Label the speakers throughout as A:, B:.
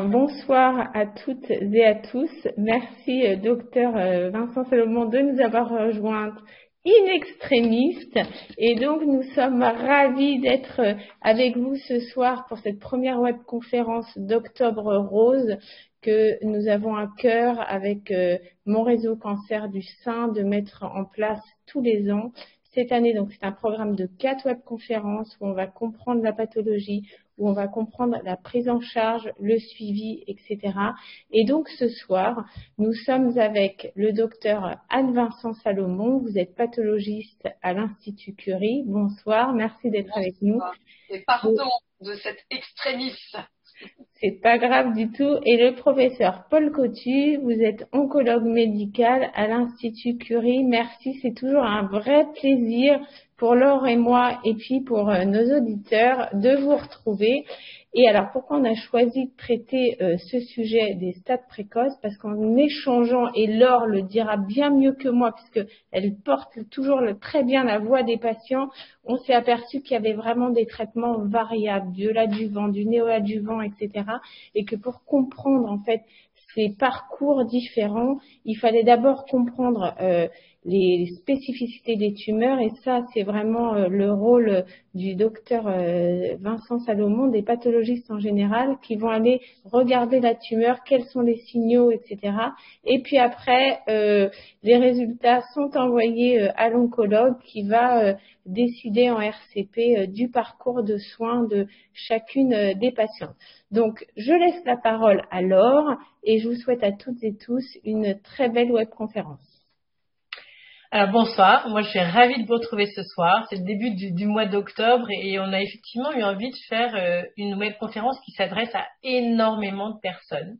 A: bonsoir à toutes et à tous. Merci, docteur Vincent Salomon, de nous avoir rejoints in extremis. Et donc, nous sommes ravis d'être avec vous ce soir pour cette première webconférence d'Octobre Rose que nous avons à cœur avec mon réseau cancer du sein de mettre en place tous les ans. Cette année, donc, c'est un programme de 4 webconférences où on va comprendre la pathologie, où on va comprendre la prise en charge, le suivi, etc. Et donc, ce soir, nous sommes avec le docteur Anne-Vincent Salomon. Vous êtes pathologiste à l'Institut Curie. Bonsoir, merci d'être avec nous.
B: Et pardon de cette extrémiste.
A: C'est pas grave du tout. Et le professeur Paul Cotu, vous êtes oncologue médical à l'Institut Curie. Merci, c'est toujours un vrai plaisir pour Laure et moi et puis pour nos auditeurs de vous retrouver. Et alors, pourquoi on a choisi de traiter ce sujet des stades précoces? Parce qu'en échangeant, et Laure le dira bien mieux que moi, puisqu'elle porte toujours très bien la voix des patients, on s'est aperçu qu'il y avait vraiment des traitements variables, de l'adjuvant, du néoadjuvant, etc. Et que pour comprendre, en fait, ces parcours différents, il fallait d'abord comprendre les spécificités des tumeurs, et ça, c'est vraiment le rôle du docteur Vincent Salomon, des pathologistes en général, qui vont aller regarder la tumeur, quels sont les signaux, etc. Et puis après, les résultats sont envoyés à l'oncologue qui va décider en RCP du parcours de soins de chacune des patientes. Donc, je laisse la parole à Laure et je vous souhaite à toutes et tous une très belle webconférence.
C: Alors bonsoir, moi je suis ravie de vous retrouver ce soir. C'est le début du mois d'octobre et on a effectivement eu envie de faire une webconférence qui s'adresse à énormément de personnes.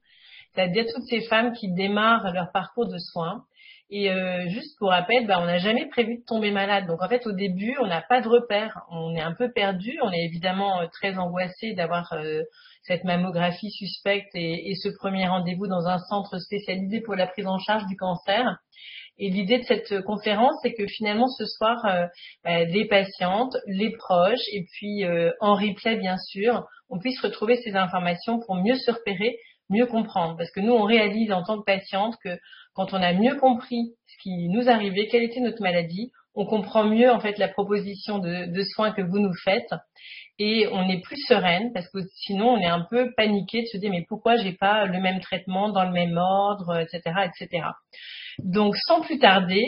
C: C'est-à-dire toutes ces femmes qui démarrent leur parcours de soins. Et juste pour rappel, on n'a jamais prévu de tomber malade. Donc en fait au début, on n'a pas de repère. On est un peu perdu. On est évidemment très angoissé d'avoir cette mammographie suspecte et ce premier rendez-vous dans un centre spécialisé pour la prise en charge du cancer. Et l'idée de cette conférence, c'est que finalement ce soir, les patientes, les proches, et puis en replay bien sûr, on puisse retrouver ces informations pour mieux se repérer, mieux comprendre. Parce que nous, on réalise en tant que patiente que quand on a mieux compris ce qui nous arrivait, quelle était notre maladie, on comprend mieux en fait la proposition de soins que vous nous faites. Et on est plus sereine parce que sinon on est un peu paniqué de se dire mais pourquoi j'ai pas le même traitement dans le même ordre, etc., etc. Donc, sans plus tarder,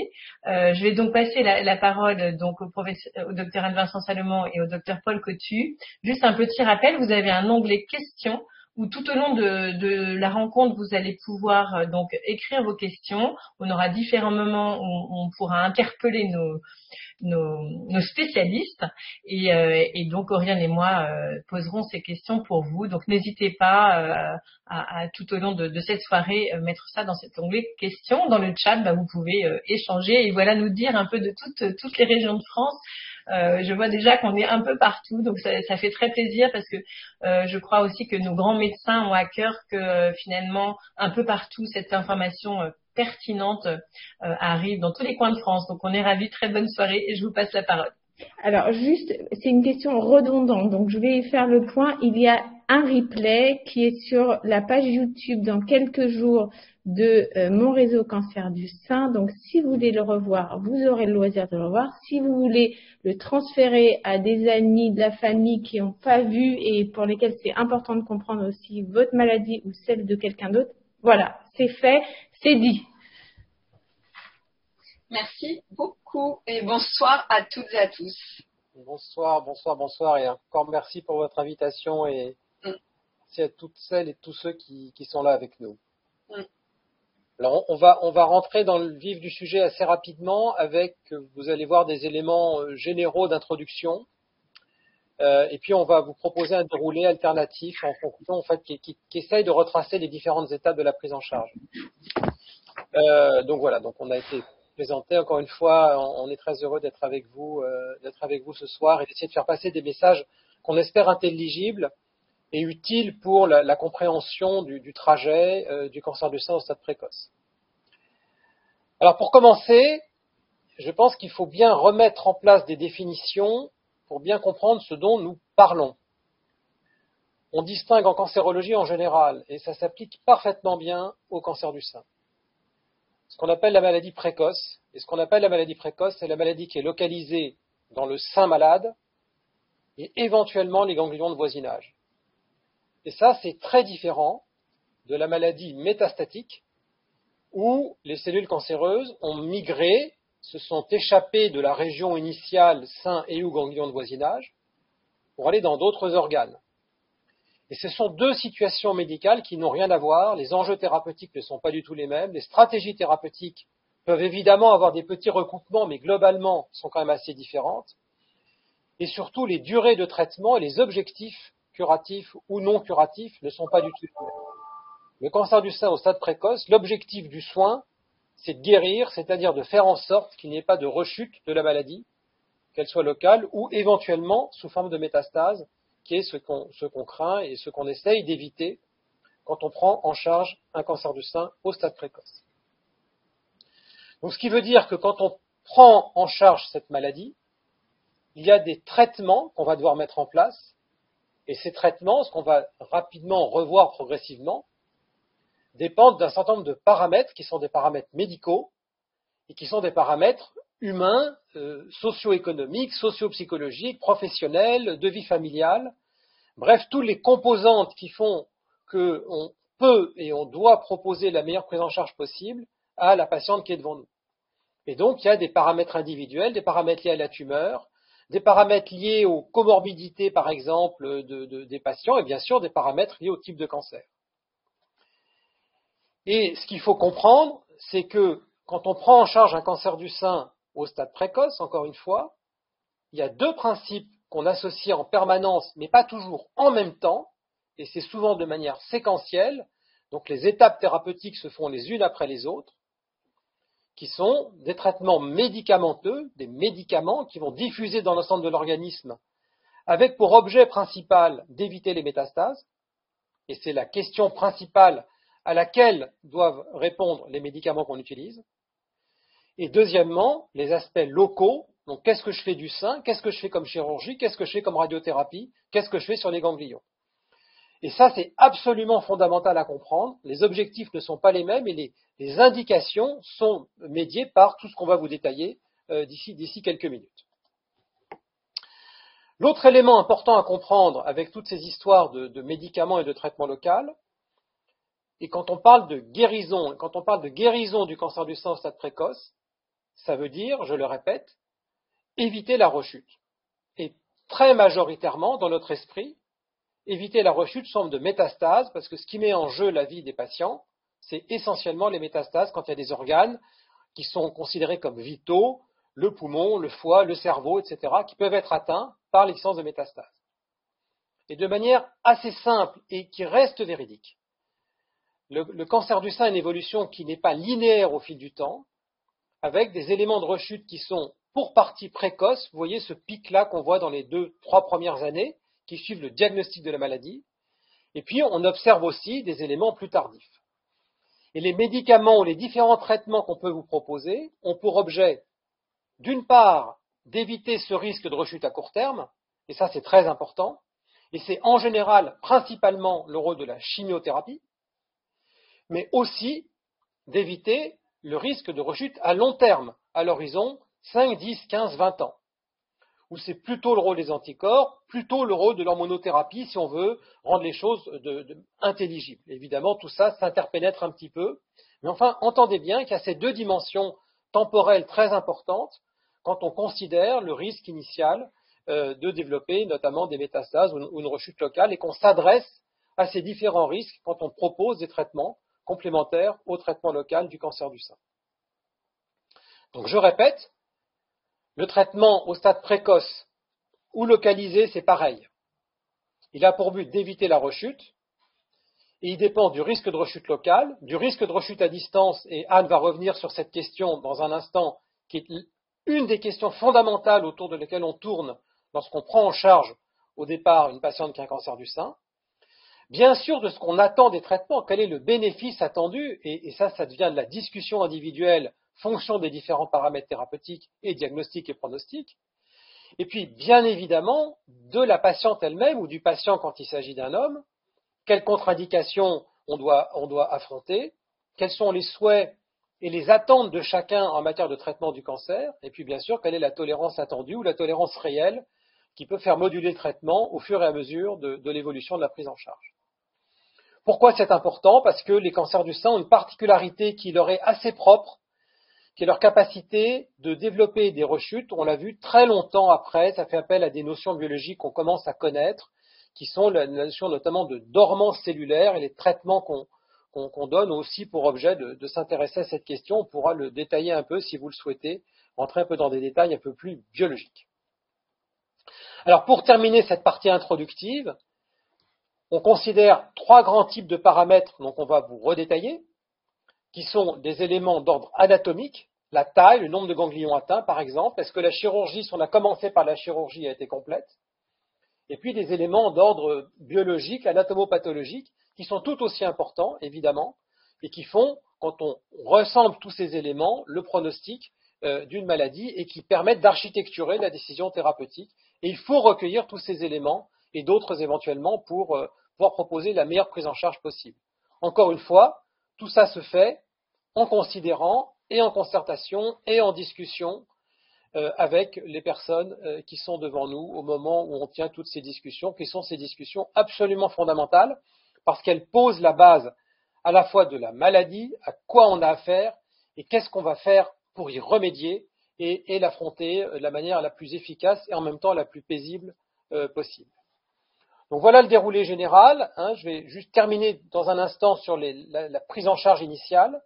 C: je vais donc passer la parole donc au docteur Anne-Vincent Salomon et au docteur Paul Cotu. Juste un petit rappel, vous avez un onglet questions où tout au long de la rencontre, vous allez pouvoir donc écrire vos questions. On aura différents moments où on pourra interpeller nos spécialistes et donc Oriane et moi poserons ces questions pour vous. Donc n'hésitez pas à tout au long de cette soirée mettre ça dans cet onglet questions. Dans le chat, vous pouvez échanger et voilà nous dire un peu de toutes les régions de France. Je vois déjà qu'on est un peu partout, donc ça fait très plaisir parce que je crois aussi que nos grands médecins ont à cœur que finalement un peu partout cette information pertinente arrive dans tous les coins de France. Donc on est ravis, très bonne soirée et je vous passe la parole.
A: Alors juste, c'est une question redondante, donc je vais faire le point. Il y a un replay qui est sur la page YouTube dans quelques jours de mon réseau cancer du sein. Donc si vous voulez le revoir, vous aurez le loisir de le revoir. Si vous voulez le transférer à des amis de la famille qui n'ont pas vu et pour lesquels c'est important de comprendre aussi votre maladie ou celle de quelqu'un d'autre, voilà, c'est fait, c'est dit.
B: Merci beaucoup et bonsoir à toutes et à tous.
D: Bonsoir, bonsoir, bonsoir et encore merci pour votre invitation et merci à toutes celles et tous ceux qui sont là avec nous. Alors on va rentrer dans le vif du sujet assez rapidement avec, vous allez voir, des éléments généraux d'introduction et puis on va vous proposer un déroulé alternatif en conclusion en fait qui essaye de retracer les différentes étapes de la prise en charge. Donc voilà, donc on a été présenté encore une fois, on est très heureux d'être avec vous ce soir et d'essayer de faire passer des messages qu'on espère intelligibles et utiles pour la compréhension du trajet du cancer du sein au stade précoce. Alors pour commencer, je pense qu'il faut bien remettre en place des définitions pour bien comprendre ce dont nous parlons. on distingue en cancérologie en général, et ça s'applique parfaitement bien au cancer du sein, ce qu'on appelle la maladie précoce. Et ce qu'on appelle la maladie précoce, c'est la maladie qui est localisée dans le sein malade et éventuellement les ganglions de voisinage. Et ça, c'est très différent de la maladie métastatique, où les cellules cancéreuses ont migré, se sont échappées de la région initiale sein et ou ganglions de voisinage pour aller dans d'autres organes. Et ce sont deux situations médicales qui n'ont rien à voir, les enjeux thérapeutiques ne sont pas du tout les mêmes, les stratégies thérapeutiques peuvent évidemment avoir des petits recoupements, mais globalement sont quand même assez différentes, et surtout les durées de traitement et les objectifs curatifs ou non curatifs ne sont pas du tout les mêmes. Le cancer du sein au stade précoce, l'objectif du soin, c'est de guérir, c'est-à-dire de faire en sorte qu'il n'y ait pas de rechute de la maladie, qu'elle soit locale ou éventuellement sous forme de métastase, qui est ce qu'on craint et ce qu'on essaye d'éviter quand on prend en charge un cancer du sein au stade précoce. Donc, ce qui veut dire que quand on prend en charge cette maladie, il y a des traitements qu'on va devoir mettre en place, et ces traitements, ce qu'on va rapidement revoir progressivement, dépendent d'un certain nombre de paramètres qui sont des paramètres médicaux et qui sont des paramètres humains, socio-économiques, socio-psychologiques, professionnels, de vie familiale, bref, toutes les composantes qui font qu'on peut et on doit proposer la meilleure prise en charge possible à la patiente qui est devant nous. Et donc, il y a des paramètres individuels, des paramètres liés à la tumeur, des paramètres liés aux comorbidités, par exemple, des patients, et bien sûr des paramètres liés au type de cancer. Et ce qu'il faut comprendre, c'est que quand on prend en charge un cancer du sein au stade précoce, encore une fois, il y a deux principes qu'on associe en permanence, mais pas toujours en même temps, et c'est souvent de manière séquentielle, donc les étapes thérapeutiques se font les unes après les autres, qui sont des traitements médicamenteux, des médicaments qui vont diffuser dans l'ensemble de l'organisme, avec pour objet principal d'éviter les métastases, et c'est la question principale à laquelle doivent répondre les médicaments qu'on utilise. Et deuxièmement, les aspects locaux, donc qu'est-ce que je fais du sein, qu'est-ce que je fais comme chirurgie, qu'est-ce que je fais comme radiothérapie, qu'est-ce que je fais sur les ganglions. Et ça, c'est absolument fondamental à comprendre. Les objectifs ne sont pas les mêmes et les indications sont médiées par tout ce qu'on va vous détailler d'ici quelques minutes. L'autre élément important à comprendre avec toutes ces histoires de médicaments et de traitements local, et quand on parle de guérison, du cancer du sein au stade précoce, ça veut dire, je le répète, éviter la rechute. Et très majoritairement, dans notre esprit, éviter la rechute sous forme de métastase, parce que ce qui met en jeu la vie des patients, c'est essentiellement les métastases quand il y a des organes qui sont considérés comme vitaux, le poumon, le foie, le cerveau, etc., qui peuvent être atteints par l'existence de métastases. Et de manière assez simple et qui reste véridique. Le cancer du sein a une évolution qui n'est pas linéaire au fil du temps, avec des éléments de rechute qui sont pour partie précoces. Vous voyez ce pic-là qu'on voit dans les 2-3 premières années, qui suivent le diagnostic de la maladie. Et puis, on observe aussi des éléments plus tardifs. Et les médicaments ou les différents traitements qu'on peut vous proposer ont pour objet, d'une part, d'éviter ce risque de rechute à court terme, et ça c'est très important, et c'est en général principalement le rôle de la chimiothérapie, mais aussi d'éviter le risque de rechute à long terme, à l'horizon 5, 10, 15, 20 ans, où c'est plutôt le rôle des anticorps, plutôt le rôle de l'hormonothérapie si on veut rendre les choses intelligibles. Évidemment, tout ça s'interpénètre un petit peu, mais enfin, entendez bien qu'il y a ces deux dimensions temporelles très importantes quand on considère le risque initial de développer notamment des métastases ou une rechute locale et qu'on s'adresse à ces différents risques quand on propose des traitements complémentaires au traitement local du cancer du sein. Donc je répète, le traitement au stade précoce ou localisé, c'est pareil. Il a pour but d'éviter la rechute et il dépend du risque de rechute locale, du risque de rechute à distance, et Anne va revenir sur cette question dans un instant, qui est une des questions fondamentales autour de lesquelles on tourne lorsqu'on prend en charge au départ une patiente qui a un cancer du sein. Bien sûr, de ce qu'on attend des traitements, quel est le bénéfice attendu, et ça devient de la discussion individuelle, fonction des différents paramètres thérapeutiques et diagnostiques et pronostiques. Et puis, bien évidemment, de la patiente elle-même ou du patient quand il s'agit d'un homme, quelles contre-indications on doit affronter, quels sont les souhaits et les attentes de chacun en matière de traitement du cancer, et puis bien sûr, quelle est la tolérance attendue ou la tolérance réelle qui peut faire moduler le traitement au fur et à mesure de l'évolution de la prise en charge. Pourquoi c'est important? Parce que les cancers du sein ont une particularité qui leur est assez propre, qui est leur capacité de développer des rechutes. On l'a vu très longtemps après, ça fait appel à des notions biologiques qu'on commence à connaître, qui sont la notion notamment de dormance cellulaire et les traitements qu'on donne aussi pour objet de s'intéresser à cette question. On pourra le détailler un peu si vous le souhaitez, rentrer un peu dans des détails un peu plus biologiques. Alors pour terminer cette partie introductive, on considère 3 grands types de paramètres, donc on va vous redétailler, qui sont des éléments d'ordre anatomique, la taille, le nombre de ganglions atteints par exemple, est-ce que la chirurgie, si on a commencé par la chirurgie, a été complète, et puis des éléments d'ordre biologique, anatomopathologique, qui sont tout aussi importants, évidemment, et qui font, quand on ressemble tous ces éléments, le pronostic d'une maladie et qui permettent d'architecturer la décision thérapeutique. Et il faut recueillir tous ces éléments et d'autres éventuellement pour pouvoir proposer la meilleure prise en charge possible. Encore une fois, tout ça se fait en considérant et en concertation et en discussion avec les personnes qui sont devant nous au moment où on tient toutes ces discussions, qui sont ces discussions absolument fondamentales parce qu'elles posent la base à la fois de la maladie, à quoi on a affaire et qu'est-ce qu'on va faire pour y remédier et l'affronter de la manière la plus efficace et en même temps la plus paisible possible. Donc voilà le déroulé général. Je vais juste terminer dans un instant sur la prise en charge initiale.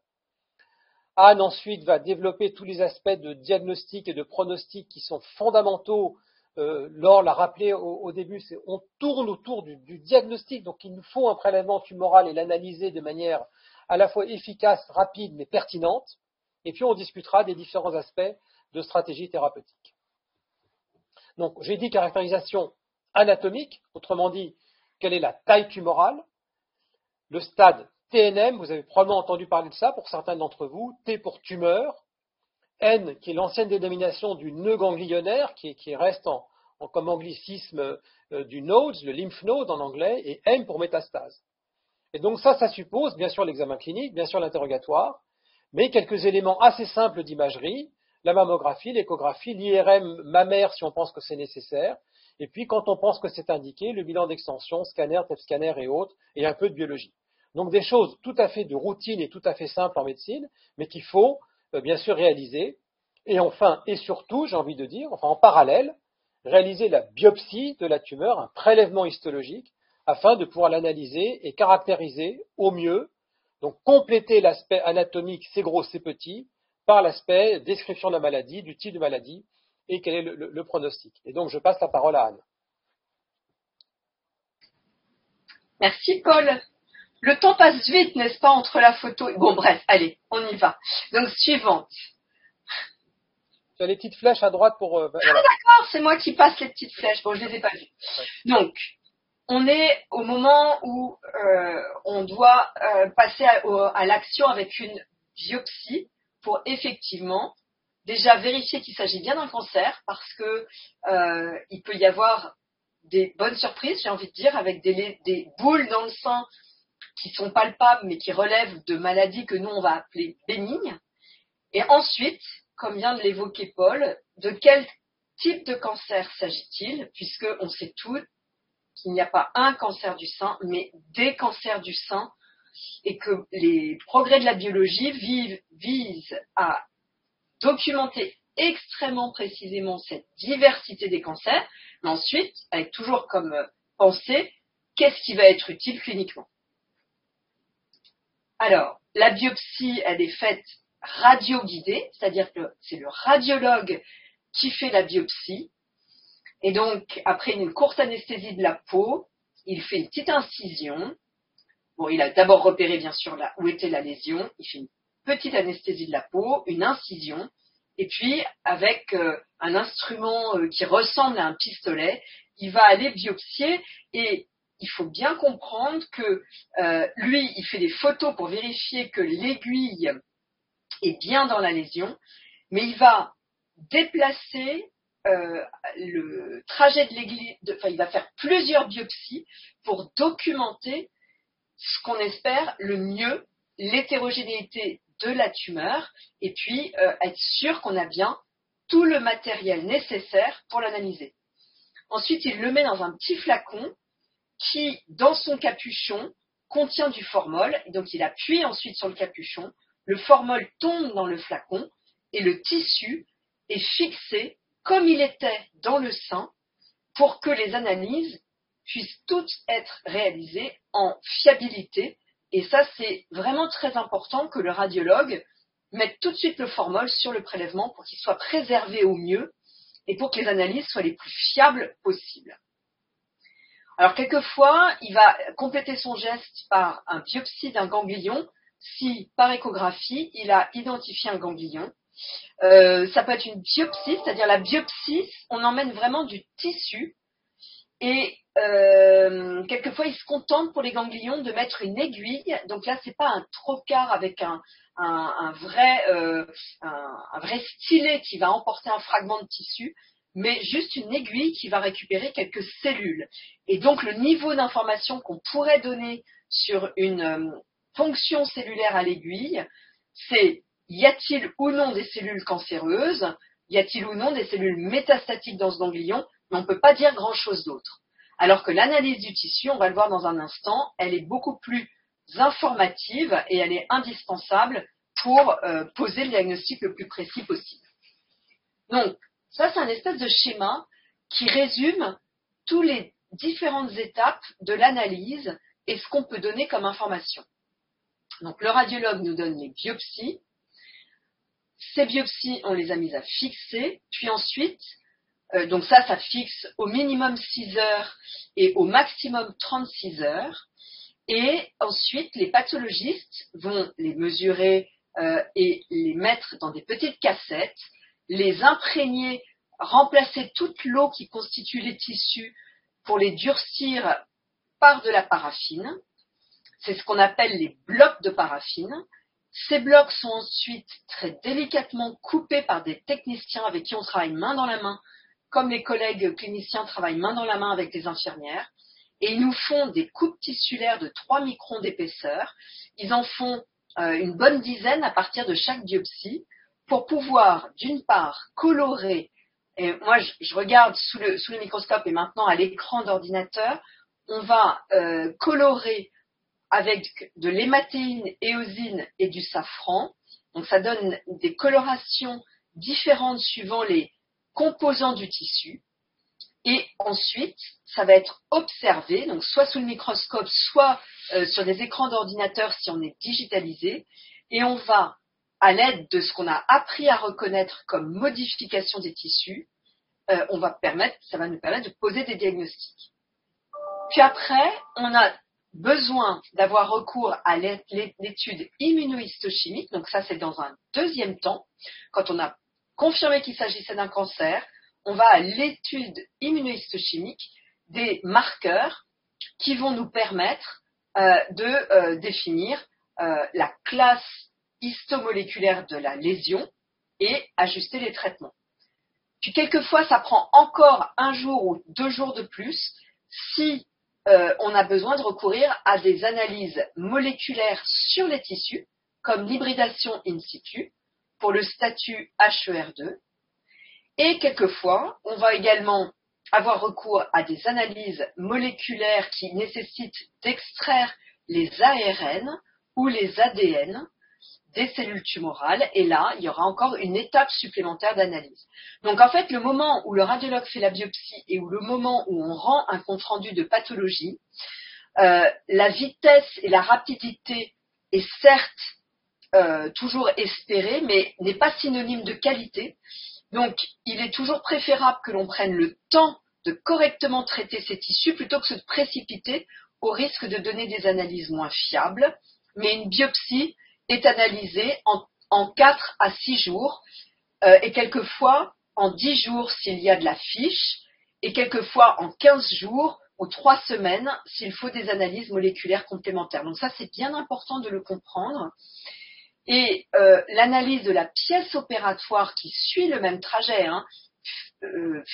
D: Anne ensuite va développer tous les aspects de diagnostic et de pronostic qui sont fondamentaux. Laure l'a rappelé au début, on tourne autour du diagnostic, donc il nous faut un prélèvement tumoral et l'analyser de manière à la fois efficace, rapide, mais pertinente. Et puis on discutera des différents aspects de stratégie thérapeutique. Donc j'ai dit caractérisation anatomique, autrement dit, quelle est la taille tumorale, le stade TNM, vous avez probablement entendu parler de ça pour certains d'entre vous, T pour tumeur, N qui est l'ancienne dénomination du nœud ganglionnaire qui reste comme anglicisme du node, le lymph node en anglais, et M pour métastase. Et donc ça suppose bien sûr l'examen clinique, bien sûr l'interrogatoire, mais quelques éléments assez simples d'imagerie, la mammographie, l'échographie, l'IRM mammaire si on pense que c'est nécessaire, et puis quand on pense que c'est indiqué, le bilan d'extension, scanner, TEP scanner et autres, et un peu de biologie. Donc des choses tout à fait de routine et tout à fait simples en médecine, mais qu'il faut bien sûr réaliser. Et enfin, et surtout, j'ai envie de dire, en parallèle, réaliser la biopsie de la tumeur, un prélèvement histologique, afin de pouvoir l'analyser et caractériser au mieux, donc compléter l'aspect anatomique, c'est gros, c'est petit, par l'aspect description de la maladie, du type de maladie, et quel est le pronostic. Et donc je passe la parole à Anne.
B: Merci Paul. Le temps passe vite, n'est-ce pas, entre la photo et... Bon, bref, allez, on y va. Donc, suivante.
D: Tu as les petites flèches à droite pour...
B: voilà. Ah, d'accord, c'est moi qui passe les petites flèches. Bon, je les ai pas vues. Ouais. Donc, on est au moment où on doit passer à l'action avec une biopsie pour effectivement déjà vérifier qu'il s'agit bien d'un cancer parce que il peut y avoir des bonnes surprises, j'ai envie de dire, avec des boules dans le sang qui sont palpables mais qui relèvent de maladies que nous on va appeler bénignes. Et ensuite, comme vient de l'évoquer Paul, de quel type de cancer s'agit-il, puisqu'on sait tous qu'il n'y a pas un cancer du sein, mais des cancers du sein, et que les progrès de la biologie visent à documenter extrêmement précisément cette diversité des cancers, mais ensuite, avec toujours comme pensée, qu'est-ce qui va être utile cliniquement. Alors, la biopsie, elle est faite radio-guidée, c'est-à-dire que c'est le radiologue qui fait la biopsie. Et donc, après une courte anesthésie de la peau, il fait une petite incision. Bon, il a d'abord repéré, bien sûr, là où était la lésion. Il fait une petite anesthésie de la peau, une incision. Et puis, avec un instrument qui ressemble à un pistolet, il va aller biopsier et il faut bien comprendre que lui, il fait des photos pour vérifier que l'aiguille est bien dans la lésion, mais il va déplacer le trajet de l'aiguille, il va faire plusieurs biopsies pour documenter ce qu'on espère le mieux, l'hétérogénéité de la tumeur, et puis être sûr qu'on a bien tout le matériel nécessaire pour l'analyser. Ensuite, il le met dans un petit flacon qui, dans son capuchon, contient du formol. Et donc, il appuie ensuite sur le capuchon. Le formol tombe dans le flacon et le tissu est fixé comme il était dans le sein pour que les analyses puissent toutes être réalisées en fiabilité. Et ça, c'est vraiment très important que le radiologue mette tout de suite le formol sur le prélèvement pour qu'il soit préservé au mieux et pour que les analyses soient les plus fiables possibles. Alors, quelquefois, il va compléter son geste par un biopsie d'un ganglion si, par échographie, il a identifié un ganglion. Ça peut être une biopsie, c'est-à-dire la biopsie, on emmène vraiment du tissu et quelquefois, il se contente pour les ganglions de mettre une aiguille. Donc là, c'est pas un trocard avec un vrai stylet qui va emporter un fragment de tissu, mais juste une aiguille qui va récupérer quelques cellules. Et donc, le niveau d'information qu'on pourrait donner sur une fonction cellulaire à l'aiguille, c'est y a-t-il ou non des cellules cancéreuses, y a-t-il ou non des cellules métastatiques dans ce ganglion, mais on ne peut pas dire grand-chose d'autre. Alors que l'analyse du tissu, on va le voir dans un instant, elle est beaucoup plus informative et elle est indispensable pour poser le diagnostic le plus précis possible. Donc, ça, c'est un espèce de schéma qui résume toutes les différentes étapes de l'analyse et ce qu'on peut donner comme information. Donc, le radiologue nous donne les biopsies. Ces biopsies, on les a mises à fixer. Puis ensuite, donc ça fixe au minimum 6 heures et au maximum 36 heures. Et ensuite, les pathologistes vont les mesurer et les mettre dans des petites cassettes, les imprégner, remplacer toute l'eau qui constitue les tissus pour les durcir par de la paraffine. C'est ce qu'on appelle les blocs de paraffine. Ces blocs sont ensuite très délicatement coupés par des techniciens avec qui on travaille main dans la main, comme les collègues cliniciens travaillent main dans la main avec les infirmières. Et ils nous font des coupes tissulaires de 3 microns d'épaisseur. Ils en font une bonne dizaine à partir de chaque biopsie pour pouvoir, d'une part, colorer. Et moi, je regarde sous le microscope et maintenant à l'écran d'ordinateur, on va colorer avec de l'hématéine, éosine et du safran. Donc ça donne des colorations différentes suivant les composants du tissu. Et ensuite, ça va être observé, donc soit sous le microscope, soit sur des écrans d'ordinateur si on est digitalisé. Et on va, à l'aide de ce qu'on a appris à reconnaître comme modification des tissus, ça va nous permettre de poser des diagnostics. Puis après, on a besoin d'avoir recours à l'étude immunohistochimique. Donc ça, c'est dans un deuxième temps. Quand on a confirmé qu'il s'agissait d'un cancer, on va à l'étude immunohistochimique des marqueurs qui vont nous permettre de définir la classe histomoléculaire de la lésion et ajuster les traitements. Puis quelquefois, ça prend encore 1 jour ou 2 jours de plus si on a besoin de recourir à des analyses moléculaires sur les tissus, comme l'hybridation in situ, pour le statut HER2. Et quelquefois, on va également avoir recours à des analyses moléculaires qui nécessitent d'extraire les ARN ou les ADN des cellules tumorales. Et là, il y aura encore une étape supplémentaire d'analyse. Donc en fait, le moment où le radiologue fait la biopsie et le moment où on rend un compte-rendu de pathologie, la vitesse et la rapidité est certes toujours espérée, mais n'est pas synonyme de qualité. Donc, il est toujours préférable que l'on prenne le temps de correctement traiter ces tissus plutôt que de se précipiter au risque de donner des analyses moins fiables. Mais une biopsie est analysée en 4 à 6 jours et quelquefois en 10 jours s'il y a de la fiche et quelquefois en 15 jours ou 3 semaines s'il faut des analyses moléculaires complémentaires. Donc ça, c'est bien important de le comprendre. Et l'analyse de la pièce opératoire qui suit le même trajet,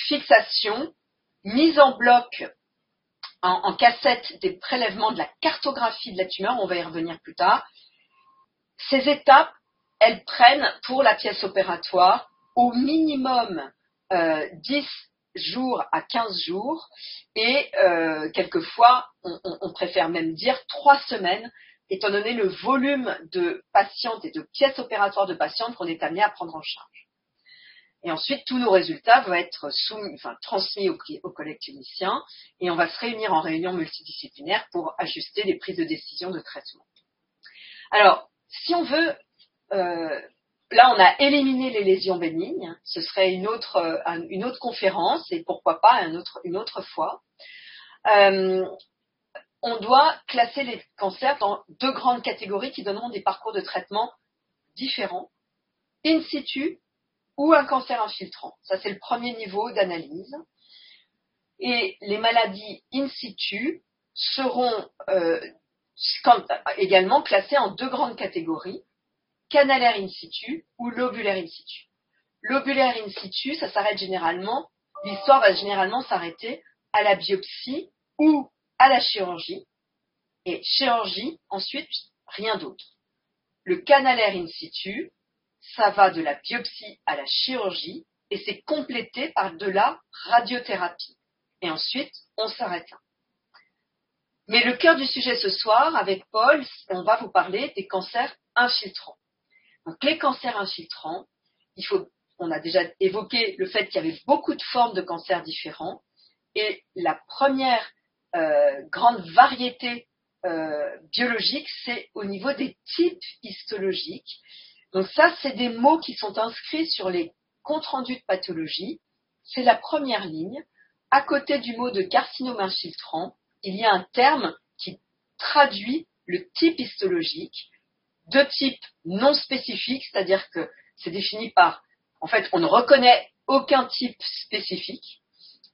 B: fixation, mise en bloc en cassette des prélèvements de la cartographie de la tumeur, on va y revenir plus tard. Ces étapes, elles prennent pour la pièce opératoire au minimum 10 jours à 15 jours et quelquefois, on préfère même dire 3 semaines, étant donné le volume de patientes et de pièces opératoires de patientes qu'on est amené à prendre en charge. Et ensuite, tous nos résultats vont être transmis aux collègues cliniciens et on va se réunir en réunion multidisciplinaire pour ajuster les prises de décision de traitement. Alors, si on veut, là on a éliminé les lésions bénignes, ce serait une autre conférence et pourquoi pas une autre fois. On doit classer les cancers dans 2 grandes catégories qui donneront des parcours de traitement différents, in situ ou un cancer infiltrant. Ça, c'est le premier niveau d'analyse. Et les maladies in situ seront également classées en 2 grandes catégories, canalaire in situ ou lobulaire in situ. Lobulaire in situ, ça s'arrête généralement, l'histoire va généralement s'arrêter à la biopsie ou à la chirurgie. Et chirurgie, ensuite, rien d'autre. Le canalaire in situ, ça va de la biopsie à la chirurgie et c'est complété par de la radiothérapie. Et ensuite, on s'arrête là. Mais le cœur du sujet ce soir, avec Paul, on va vous parler des cancers infiltrants. Donc les cancers infiltrants, on a déjà évoqué le fait qu'il y avait beaucoup de formes de cancers différents et la première grande variété biologique, c'est au niveau des types histologiques. Donc ça, c'est des mots qui sont inscrits sur les comptes rendus de pathologie. C'est la première ligne. À côté du mot de carcinome infiltrant, il y a un terme qui traduit le type histologique. 2 types non spécifiques, c'est-à-dire que c'est défini par, en fait, on ne reconnaît aucun type spécifique.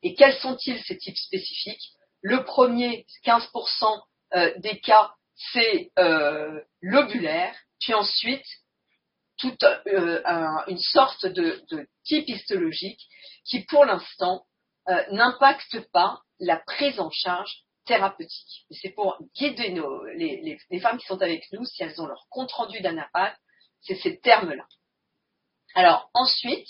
B: Et quels sont-ils ces types spécifiques? Le premier, 15% des cas, c'est lobulaire, puis ensuite, une sorte de type histologique qui, pour l'instant, n'impacte pas la prise en charge thérapeutique. Et c'est pour guider les femmes qui sont avec nous, si elles ont leur compte-rendu d'anapath, c'est ces termes-là. Alors, ensuite,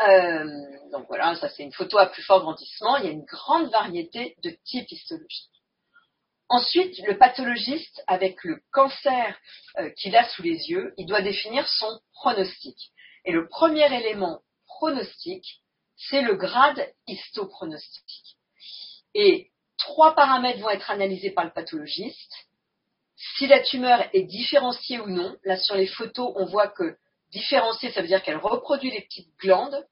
B: donc voilà, ça c'est une photo à plus fort grandissement, il y a une grande variété de types histologiques. Ensuite, le pathologiste, avec le cancer qu'il a sous les yeux, il doit définir son pronostic. Et le premier élément pronostic, c'est le grade histopronostique. Et 3 paramètres vont être analysés par le pathologiste. Si la tumeur est différenciée ou non, là sur les photos, on voit que différenciée, ça veut dire qu'elle reproduit les petites glandes,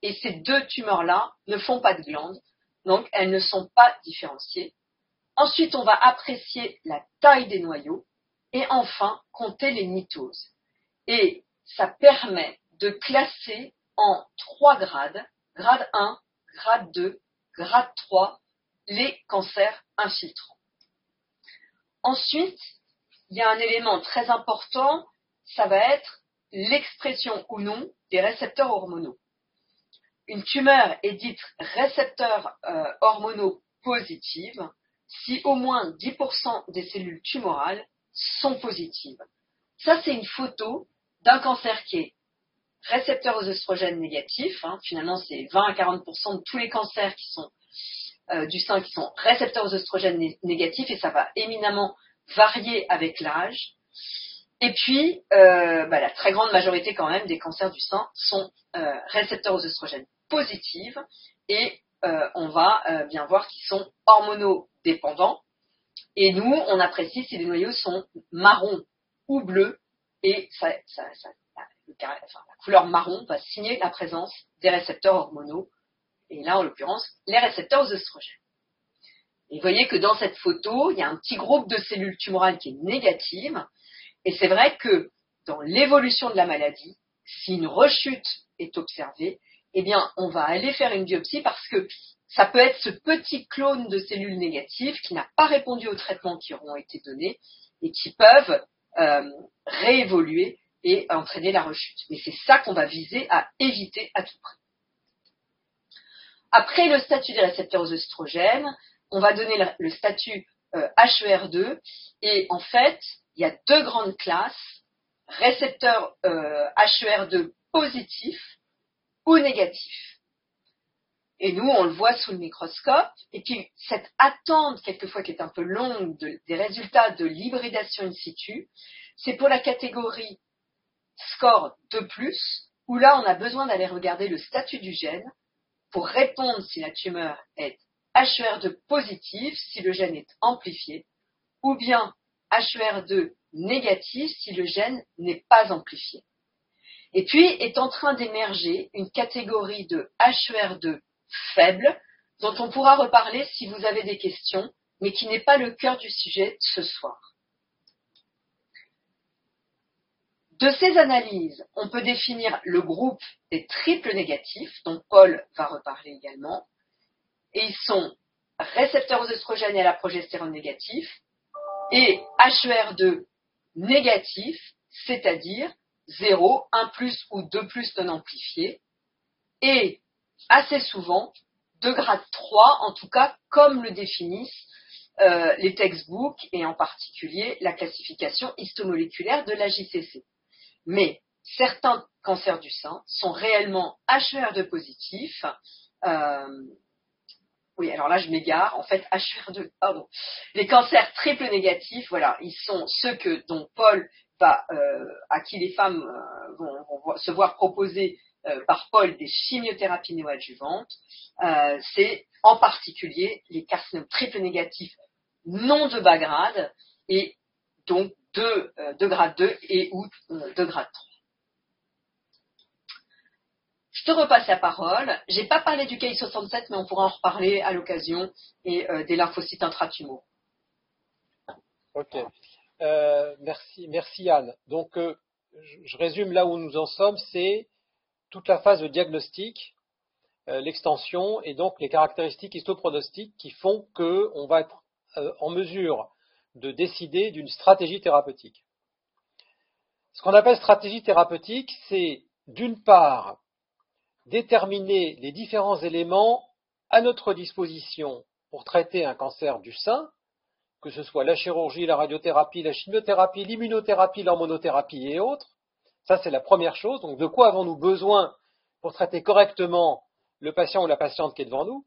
B: et ces 2 tumeurs-là ne font pas de glandes, donc elles ne sont pas différenciées. Ensuite, on va apprécier la taille des noyaux et enfin compter les mitoses. Et ça permet de classer en 3 grades, grade 1, grade 2, grade 3, les cancers infiltrants. Ensuite, il y a un élément très important, ça va être l'expression ou non des récepteurs hormonaux. Une tumeur est dite récepteur hormonaux positive si au moins 10% des cellules tumorales sont positives. Ça, c'est une photo d'un cancer qui est récepteur aux oestrogènes négatifs. Finalement, c'est 20 à 40% de tous les cancers qui sont du sein qui sont récepteurs aux oestrogènes négatifs et ça va éminemment varier avec l'âge. Et puis, la très grande majorité quand même des cancers du sein sont récepteurs aux oestrogènes positifs et on va bien voir qu'ils sont hormonodépendants. Et nous, on apprécie si les noyaux sont marrons ou bleus et la couleur marron va signer la présence des récepteurs hormonaux et là, en l'occurrence, les récepteurs aux oestrogènes. Et vous voyez que dans cette photo, il y a un petit groupe de cellules tumorales qui est négative. Et c'est vrai que dans l'évolution de la maladie, si une rechute est observée, eh bien, on va aller faire une biopsie parce que ça peut être ce petit clone de cellules négatives qui n'a pas répondu aux traitements qui auront été donnés et qui peuvent réévoluer et entraîner la rechute. Mais c'est ça qu'on va viser à éviter à tout prix. Après le statut des récepteurs aux œstrogènes, on va donner le statut HER2. Et en fait, il y a deux grandes classes, récepteurs HER2 positifs ou négatifs. Et nous, on le voit sous le microscope. Et puis, cette attente, quelquefois, qui est un peu longue, des résultats de l'hybridation in situ, c'est pour la catégorie score 2+, où là, on a besoin d'aller regarder le statut du gène pour répondre si la tumeur est HER2 positive, si le gène est amplifié, ou bien HER2 négatif, si le gène n'est pas amplifié. Et puis, est en train d'émerger une catégorie de HER2 faible, dont on pourra reparler si vous avez des questions, mais qui n'est pas le cœur du sujet ce soir. De ces analyses, on peut définir le groupe des triples négatifs, dont Paul va reparler également, et ils sont récepteurs aux œstrogènes et à la progestérone négatif, et HER2 négatif, c'est-à-dire 0, 1+ ou 2+ non amplifié, et assez souvent de grade 3, en tout cas comme le définissent les textbooks et en particulier la classification histomoléculaire de la JCC. Mais certains cancers du sein sont réellement HER2 positifs. Oui, alors là je m'égare. En fait, HER2, pardon. Les cancers triple négatifs, voilà, ils sont ceux dont Paul à qui les femmes vont se voir proposer par Paul des chimiothérapies néoadjuvantes. C'est en particulier les carcinomes triple négatifs non de bas grade et donc de grade 2 et ou de grade 3. Je te repasse la parole. J'ai pas parlé du Ki-67, mais on pourra en reparler à l'occasion et des lymphocytes intratumoraux.
D: Ok. Merci Anne. Donc, je résume là où nous en sommes, c'est toute la phase de diagnostic, l'extension et donc les caractéristiques histopronostiques qui font qu'on va être en mesure de décider d'une stratégie thérapeutique. Ce qu'on appelle stratégie thérapeutique, c'est d'une part déterminer les différents éléments à notre disposition pour traiter un cancer du sein, que ce soit la chirurgie, la radiothérapie, la chimiothérapie, l'immunothérapie, l'hormonothérapie et autres. Ça, c'est la première chose. Donc, de quoi avons-nous besoin pour traiter correctement le patient ou la patiente qui est devant nous?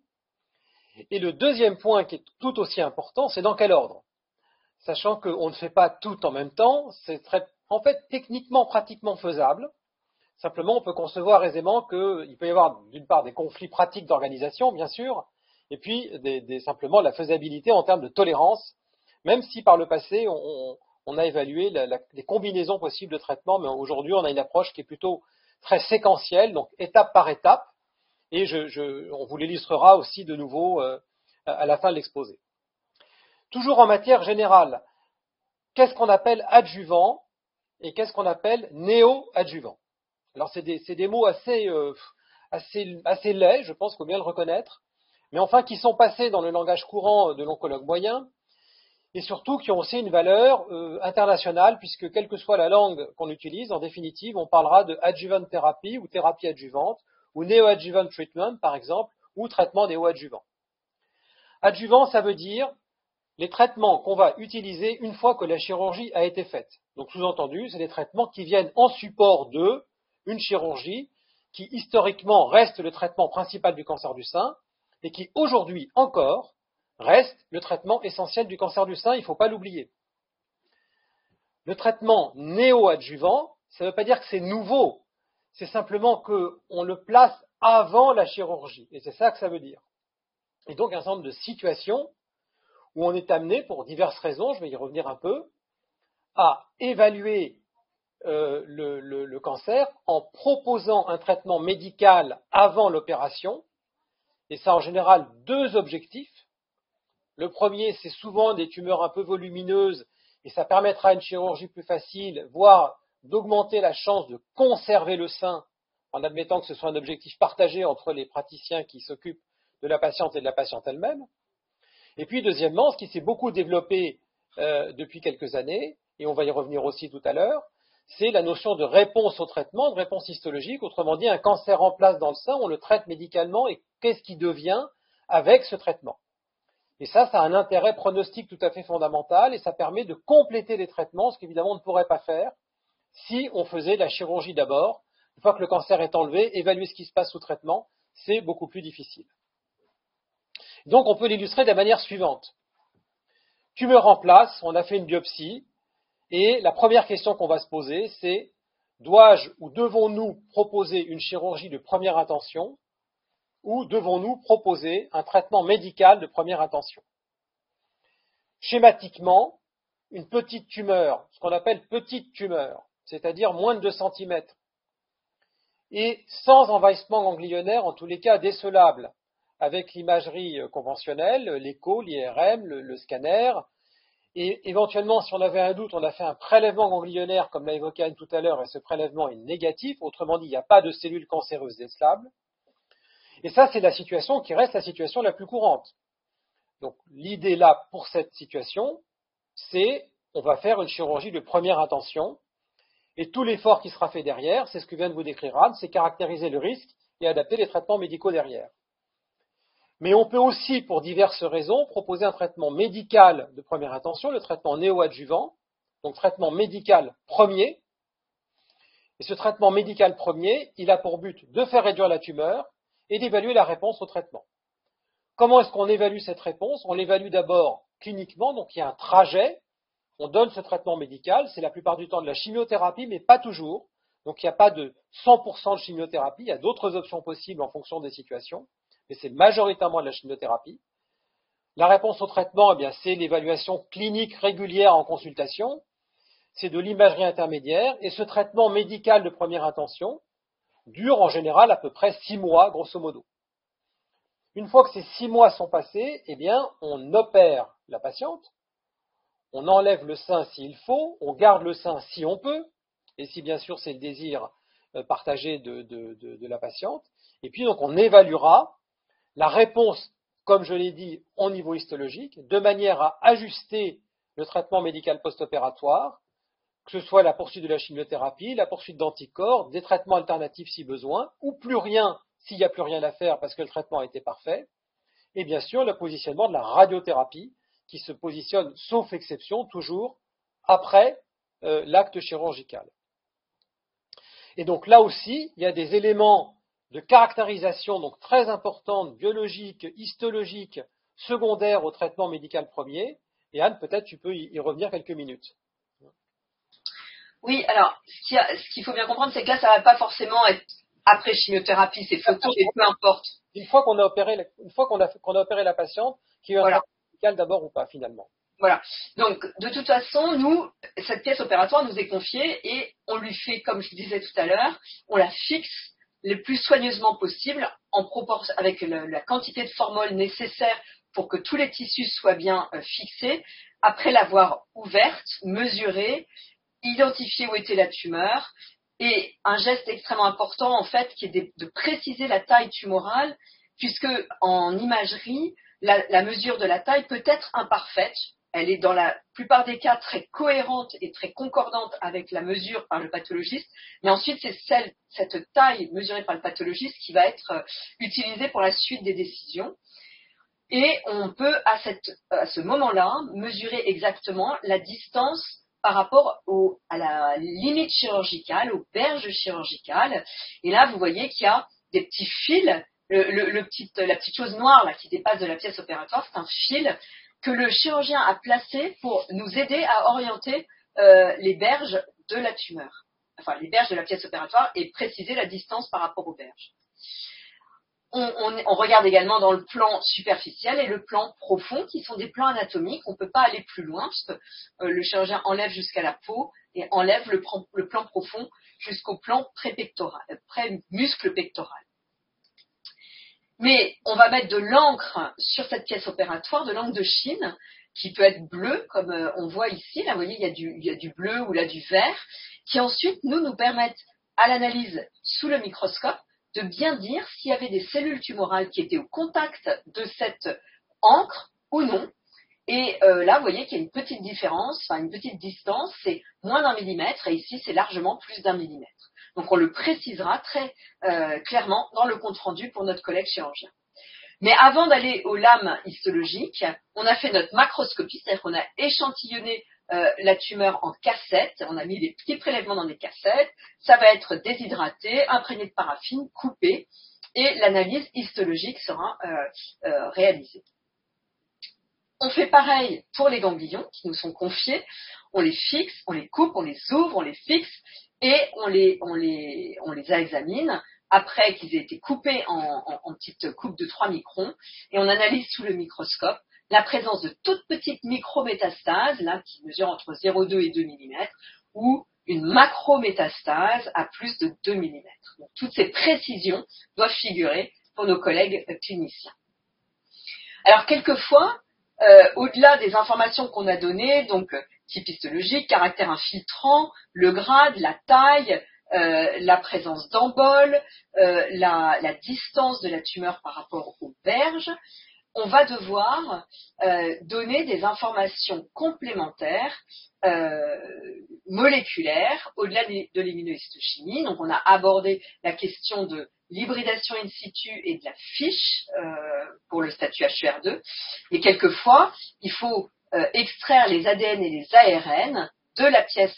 D: Et le deuxième point qui est tout aussi important, c'est dans quel ordre? Sachant qu'on ne fait pas tout en même temps, c'est en fait techniquement, pratiquement faisable. Simplement, on peut concevoir aisément qu'il peut y avoir d'une part des conflits pratiques d'organisation, bien sûr, et puis simplement la faisabilité en termes de tolérance, même si par le passé, on a évalué les combinaisons possibles de traitement, mais aujourd'hui, on a une approche qui est plutôt très séquentielle, donc étape par étape, et on vous l'illustrera aussi de nouveau à la fin de l'exposé. Toujours en matière générale, qu'est-ce qu'on appelle adjuvant et qu'est-ce qu'on appelle néo-adjuvant? Alors, c'est des mots assez laids, je pense qu'il faut bien le reconnaître, mais enfin qui sont passés dans le langage courant de l'oncologue moyen, et surtout qui ont aussi une valeur internationale, puisque quelle que soit la langue qu'on utilise, en définitive, on parlera de adjuvant thérapie ou thérapie adjuvante, ou néo-adjuvant treatment, par exemple, ou traitement néo-adjuvant. Adjuvant, ça veut dire les traitements qu'on va utiliser une fois que la chirurgie a été faite. Donc, sous-entendu, c'est des traitements qui viennent en support de une chirurgie qui, historiquement, reste le traitement principal du cancer du sein et qui, aujourd'hui encore, reste le traitement essentiel du cancer du sein, il ne faut pas l'oublier. Le traitement néo-adjuvant, ça ne veut pas dire que c'est nouveau, c'est simplement qu'on le place avant la chirurgie, et c'est ça que ça veut dire. Et donc, un certain nombre de situations où on est amené, pour diverses raisons, je vais y revenir un peu, à évaluer le cancer en proposant un traitement médical avant l'opération, et ça en général deux objectifs. Le premier, c'est souvent des tumeurs un peu volumineuses, et ça permettra une chirurgie plus facile, voire d'augmenter la chance de conserver le sein, en admettant que ce soit un objectif partagé entre les praticiens qui s'occupent de la patiente et de la patiente elle-même. Et puis deuxièmement, ce qui s'est beaucoup développé depuis quelques années, et on va y revenir aussi tout à l'heure, c'est la notion de réponse au traitement, de réponse histologique. Autrement dit, un cancer en place dans le sein, on le traite médicalement et qu'est-ce qui devient avec ce traitement. Et ça a un intérêt pronostique tout à fait fondamental et ça permet de compléter les traitements, ce qu'évidemment on ne pourrait pas faire si on faisait la chirurgie d'abord. Une fois que le cancer est enlevé, évaluer ce qui se passe sous traitement, c'est beaucoup plus difficile. Donc on peut l'illustrer de la manière suivante. Tumeur en place, on a fait une biopsie, et la première question qu'on va se poser, c'est dois-je ou devons-nous proposer une chirurgie de première intention ou devons-nous proposer un traitement médical de première intention? Schématiquement, une petite tumeur, ce qu'on appelle petite tumeur, c'est-à-dire moins de 2 cm, et sans envahissement ganglionnaire, en tous les cas décelable, avec l'imagerie conventionnelle, l'écho, l'IRM, le scanner, et éventuellement, si on avait un doute, on a fait un prélèvement ganglionnaire, comme l'a évoqué Anne tout à l'heure, et ce prélèvement est négatif, autrement dit, il n'y a pas de cellules cancéreuses décelables. Et ça, c'est la situation qui reste la situation la plus courante. Donc, l'idée là, pour cette situation, c'est, on va faire une chirurgie de première intention, et tout l'effort qui sera fait derrière, c'est ce que vient de vous décrire Anne, c'est caractériser le risque et adapter les traitements médicaux derrière. Mais on peut aussi, pour diverses raisons, proposer un traitement médical de première intention, le traitement néoadjuvant, donc traitement médical premier. Et ce traitement médical premier, il a pour but de faire réduire la tumeur et d'évaluer la réponse au traitement. Comment est-ce qu'on évalue cette réponse? On l'évalue d'abord cliniquement, donc il y a un trajet. On donne ce traitement médical, c'est la plupart du temps de la chimiothérapie, mais pas toujours. Donc il n'y a pas de 100% de chimiothérapie, il y a d'autres options possibles en fonction des situations. Mais c'est majoritairement de la chimiothérapie. La réponse au traitement, eh bien, c'est l'évaluation clinique régulière en consultation, c'est de l'imagerie intermédiaire, et ce traitement médical de première intention dure en général à peu près 6 mois, grosso modo. Une fois que ces 6 mois sont passés, eh bien, on opère la patiente, on enlève le sein s'il faut, on garde le sein si on peut, et si bien sûr c'est le désir partagé de la patiente, et puis donc on évaluera la réponse, comme je l'ai dit, au niveau histologique, de manière à ajuster le traitement médical post-opératoire, que ce soit la poursuite de la chimiothérapie, la poursuite d'anticorps, des traitements alternatifs si besoin, ou plus rien s'il n'y a plus rien à faire parce que le traitement a été parfait, et bien sûr le positionnement de la radiothérapie, qui se positionne, sauf exception, toujours après l'acte chirurgical. Et donc là aussi, il y a des éléments de caractérisation donc très importante, biologique, histologique, secondaire au traitement médical premier. Et Anne, peut-être tu peux y revenir quelques minutes.
B: Oui, alors, ce qu'il faut bien comprendre, c'est que là, ça ne va pas forcément être après chimiothérapie, c'est photo et peu importe.
D: Une fois qu'on a opéré la patiente, qu'il y a eu un traitement médical d'abord ou pas, finalement.
B: Voilà. Donc, de toute façon, nous, cette pièce opératoire nous est confiée et on lui fait, comme je disais tout à l'heure, on la fixe le plus soigneusement possible en proportion avec la quantité de formol nécessaire pour que tous les tissus soient bien fixés, après l'avoir ouverte, mesurée, identifié où était la tumeur, et un geste extrêmement important en fait qui est de préciser la taille tumorale, puisque en imagerie, la mesure de la taille peut être imparfaite. Elle est dans la plupart des cas très cohérente et très concordante avec la mesure par le pathologiste, mais ensuite c'est cette taille mesurée par le pathologiste qui va être utilisée pour la suite des décisions. Et on peut à ce moment-là mesurer exactement la distance par rapport à la limite chirurgicale, aux berges chirurgicales. Et là, vous voyez qu'il y a des petits fils, la petite chose noire là, qui dépasse de la pièce opératoire, c'est un fil que le chirurgien a placé pour nous aider à orienter les berges de la tumeur, enfin les berges de la pièce opératoire et préciser la distance par rapport aux berges. On regarde également dans le plan superficiel et le plan profond, qui sont des plans anatomiques. On ne peut pas aller plus loin, parce que le chirurgien enlève jusqu'à la peau et enlève le plan profond jusqu'au plan pré-muscle pectoral. Mais on va mettre de l'encre sur cette pièce opératoire, de l'encre de Chine, qui peut être bleue, comme on voit ici. Là, vous voyez, il y a du bleu ou là du vert, qui ensuite nous permettent, à l'analyse sous le microscope, de bien dire s'il y avait des cellules tumorales qui étaient au contact de cette encre ou non. Et là, vous voyez qu'il y a une petite différence, enfin une petite distance, c'est moins d'1 millimètre, et ici, c'est largement plus d'1 millimètre. Donc, on le précisera très clairement dans le compte-rendu pour notre collègue chirurgien. Mais avant d'aller aux lames histologiques, on a fait notre macroscopie, c'est-à-dire qu'on a échantillonné la tumeur en cassettes, on a mis des petits prélèvements dans des cassettes, ça va être déshydraté, imprégné de paraffine, coupé, et l'analyse histologique sera réalisée. On fait pareil pour les ganglions qui nous sont confiés, on les fixe, on les coupe, on les ouvre, on les fixe, et on les examine après qu'ils aient été coupés en petites coupes de 3 microns, et on analyse sous le microscope la présence de toutes petites micrométastases, là, qui mesurent entre 0,2 et 2 mm, ou une macrométastase à plus de 2 mm. Donc, toutes ces précisions doivent figurer pour nos collègues cliniciens. Alors, quelquefois, au-delà des informations qu'on a données, donc type histologique, caractère infiltrant, le grade, la taille, la présence d'emboles, la distance de la tumeur par rapport aux berges, on va devoir donner des informations complémentaires moléculaires au-delà de l'immunohistochimie. Donc, on a abordé la question de l'hybridation in situ et de la fiche pour le statut HER2. Et quelquefois, il faut extraire les ADN et les ARN de la pièce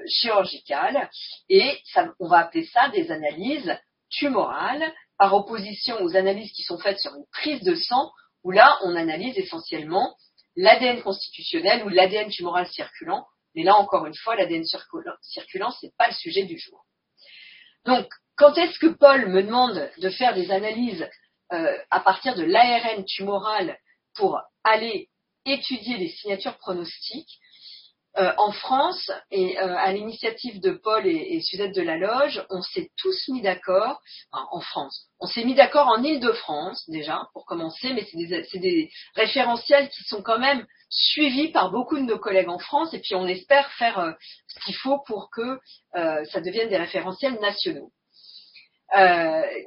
B: chirurgicale, et on va appeler ça des analyses tumorales, par opposition aux analyses qui sont faites sur une prise de sang, où là, on analyse essentiellement l'ADN constitutionnel ou l'ADN tumoral circulant. Mais là, encore une fois, l'ADN circulant, c'est pas le sujet du jour. Donc, quand est-ce que Paul me demande de faire des analyses à partir de l'ARN tumoral pour aller étudier les signatures pronostiques? En France, et à l'initiative de Paul et Suzette de la Loge, on s'est tous mis d'accord, enfin, en France, on s'est mis d'accord en Île-de-France déjà, pour commencer, mais c'est des référentiels qui sont quand même suivis par beaucoup de nos collègues en France, et puis on espère faire ce qu'il faut pour que ça devienne des référentiels nationaux.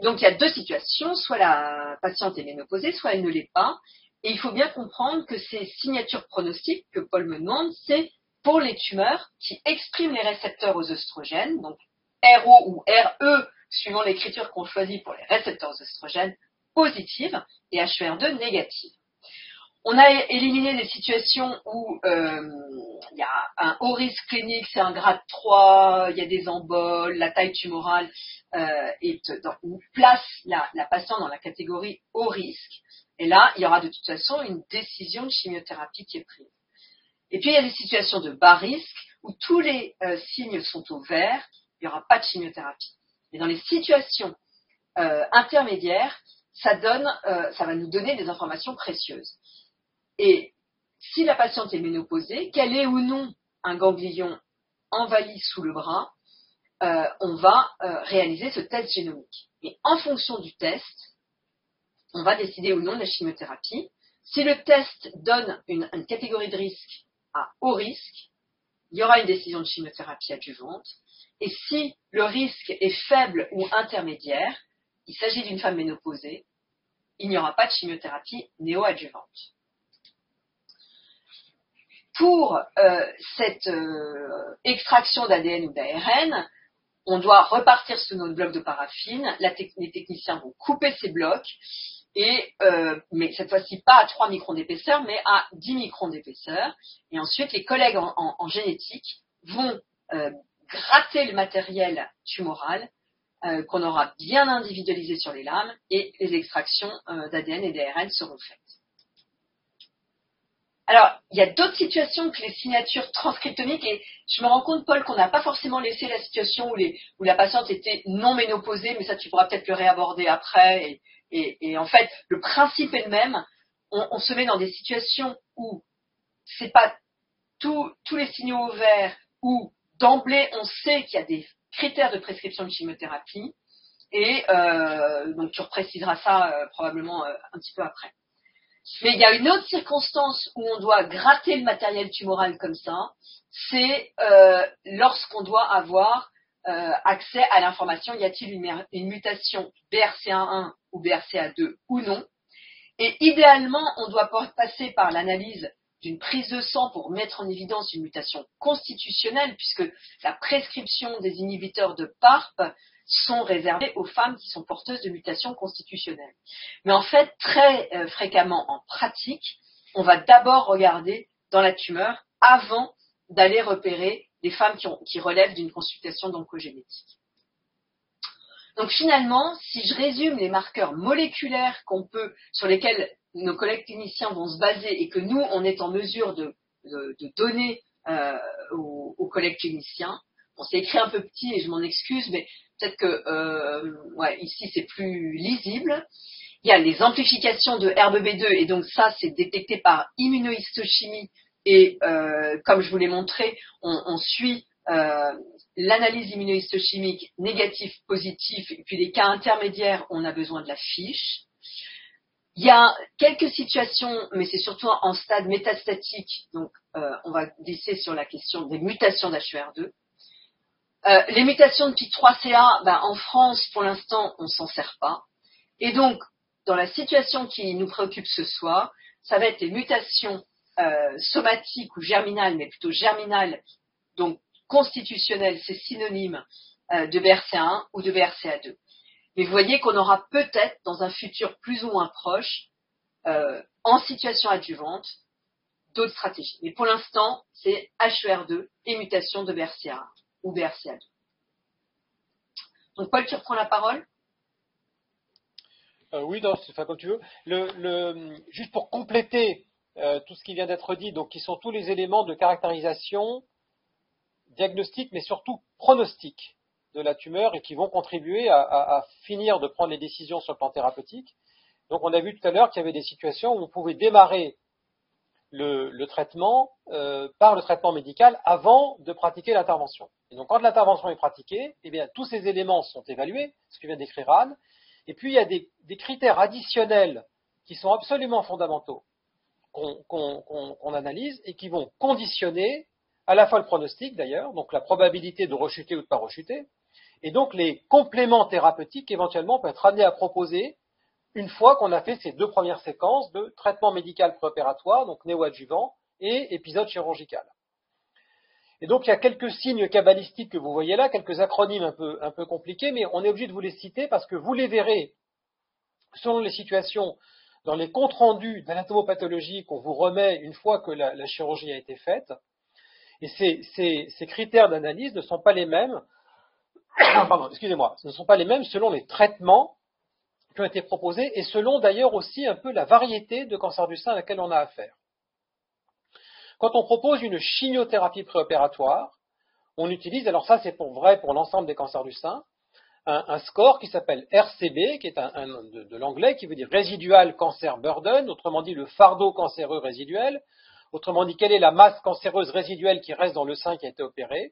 B: Donc il y a deux situations, soit la patiente est ménopausée, soit elle ne l'est pas, et il faut bien comprendre que ces signatures pronostiques que Paul me demande, c'est pour les tumeurs qui expriment les récepteurs aux œstrogènes, donc RO ou RE, suivant l'écriture qu'on choisit pour les récepteurs aux œstrogènes, positives, et HER2 négatives. On a éliminé des situations où il y a un haut risque clinique, c'est un grade 3, il y a des emboles, la taille tumorale place la patiente dans la catégorie haut risque, et là, il y aura de toute façon une décision de chimiothérapie qui est prise. Et puis, il y a des situations de bas risque où tous les signes sont au vert, il n'y aura pas de chimiothérapie. Mais dans les situations intermédiaires, ça va nous donner des informations précieuses. Et si la patiente est ménopausée, qu'elle ait ou non un ganglion envahi sous le bras, on va réaliser ce test génomique. Et en fonction du test, on va décider ou non de la chimiothérapie. Si le test donne une catégorie de risque à haut risque, il y aura une décision de chimiothérapie adjuvante. Et si le risque est faible ou intermédiaire, il s'agit d'une femme ménopausée, il n'y aura pas de chimiothérapie néoadjuvante. Pour cette extraction d'ADN ou d'ARN, on doit repartir sous notre bloc de paraffine. Les techniciens vont couper ces blocs, mais cette fois-ci pas à 3 microns d'épaisseur, mais à 10 microns d'épaisseur. Et ensuite, les collègues en génétique vont gratter le matériel tumoral qu'on aura bien individualisé sur les lames, et les extractions d'ADN et d'ARN seront faites. Alors, il y a d'autres situations que les signatures transcriptomiques, et je me rends compte, Paul, qu'on n'a pas forcément laissé la situation où la patiente était non ménopausée, mais ça, tu pourras peut-être le réaborder après. Et en fait, le principe est le même. On se met dans des situations où c'est pas tous les signaux au vert, où d'emblée, on sait qu'il y a des critères de prescription de chimiothérapie, et donc tu repréciseras ça probablement un petit peu après. Mais il y a une autre circonstance où on doit gratter le matériel tumoral comme ça, c'est lorsqu'on doit avoir accès à l'information, y a-t-il une mutation BRCA1 ou BRCA2 ou non. Et idéalement, on doit passer par l'analyse d'une prise de sang pour mettre en évidence une mutation constitutionnelle, puisque la prescription des inhibiteurs de PARP sont réservées aux femmes qui sont porteuses de mutations constitutionnelles. Mais en fait, très fréquemment en pratique, on va d'abord regarder dans la tumeur avant d'aller repérer des femmes qui relèvent d'une consultation d'oncogénétique. Donc finalement, si je résume les marqueurs moléculaires sur lesquels nos collègues cliniciens vont se baser et que nous, on est en mesure de donner aux collègues cliniciens, bon, c'est écrit un peu petit et je m'en excuse, mais peut-être que ici c'est plus lisible. Il y a les amplifications de HERB-B2 et donc ça c'est détecté par immunohistochimie et comme je vous l'ai montré, on suit l'analyse immunohistochimique négatif, positif et puis les cas intermédiaires, on a besoin de la fiche. Il y a quelques situations, mais c'est surtout en stade métastatique, donc on va glisser sur la question des mutations d'HER2. Les mutations de PIK3CA, en France, pour l'instant, on ne s'en sert pas. Et donc, dans la situation qui nous préoccupe ce soir, ça va être les mutations somatiques ou germinales, mais plutôt germinales, donc constitutionnelles, c'est synonyme de BRCA1 ou de BRCA2. Mais vous voyez qu'on aura peut-être, dans un futur plus ou moins proche, en situation adjuvante, d'autres stratégies. Mais pour l'instant, c'est HER2 et mutation de BRCA1 ou BRCA2. Donc Paul, tu reprends la parole.
D: Oui, comme tu veux. Juste pour compléter tout ce qui vient d'être dit, donc qui sont tous les éléments de caractérisation, diagnostic, mais surtout pronostic de la tumeur et qui vont contribuer à finir de prendre les décisions sur le plan thérapeutique. Donc on a vu tout à l'heure qu'il y avait des situations où on pouvait démarrer le traitement par le traitement médical avant de pratiquer l'intervention. Et donc quand l'intervention est pratiquée, eh bien tous ces éléments sont évalués, ce que vient d'écrire Anne, et puis il y a des critères additionnels qui sont absolument fondamentaux qu'on analyse et qui vont conditionner à la fois le pronostic d'ailleurs, donc la probabilité de rechuter ou de ne pas rechuter, et donc les compléments thérapeutiques éventuellement peuvent être amenés à proposer une fois qu'on a fait ces deux premières séquences de traitement médical préopératoire, donc néoadjuvant, et épisode chirurgical. Et donc il y a quelques signes cabalistiques que vous voyez là, quelques acronymes un peu compliqués, mais on est obligé de vous les citer parce que vous les verrez selon les situations dans les comptes rendus d'anatomopathologie qu'on vous remet une fois que la chirurgie a été faite. Et ces critères d'analyse ne sont pas les mêmes, ne sont pas les mêmes selon les traitements qui ont été proposés et selon d'ailleurs aussi un peu la variété de cancer du sein à laquelle on a affaire. Quand on propose une chimiothérapie préopératoire, on utilise, alors ça c'est vrai pour l'ensemble des cancers du sein, un score qui s'appelle RCB, qui est de l'anglais, qui veut dire Residual Cancer Burden, autrement dit le fardeau cancéreux résiduel, autrement dit quelle est la masse cancéreuse résiduelle qui reste dans le sein qui a été opéré.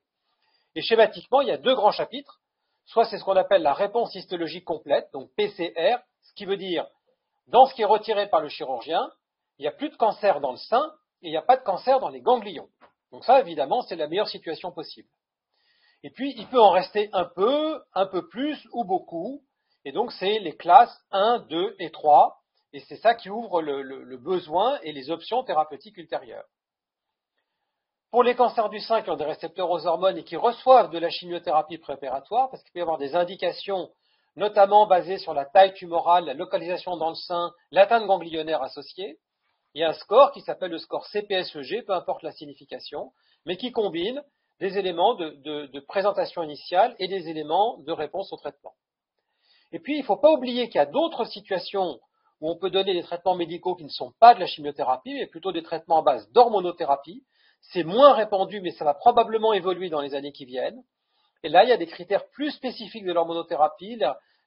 D: Et schématiquement, il y a deux grands chapitres. Soit c'est ce qu'on appelle la réponse histologique complète, donc PCR, ce qui veut dire, dans ce qui est retiré par le chirurgien, il n'y a plus de cancer dans le sein et il n'y a pas de cancer dans les ganglions. Donc ça, évidemment, c'est la meilleure situation possible. Et puis, il peut en rester un peu plus ou beaucoup. Et donc, c'est les classes 1, 2 et 3. Et c'est ça qui ouvre le besoin et les options thérapeutiques ultérieures. Pour les cancers du sein qui ont des récepteurs aux hormones et qui reçoivent de la chimiothérapie préopératoire, parce qu'il peut y avoir des indications, notamment basées sur la taille tumorale, la localisation dans le sein, l'atteinte ganglionnaire associée, il y a un score qui s'appelle le score CPSEG, peu importe la signification, mais qui combine des éléments de présentation initiale et des éléments de réponse au traitement. Et puis, il ne faut pas oublier qu'il y a d'autres situations où on peut donner des traitements médicaux qui ne sont pas de la chimiothérapie, mais plutôt des traitements à base d'hormonothérapie. C'est moins répandu, mais ça va probablement évoluer dans les années qui viennent. Et là, il y a des critères plus spécifiques de l'hormonothérapie,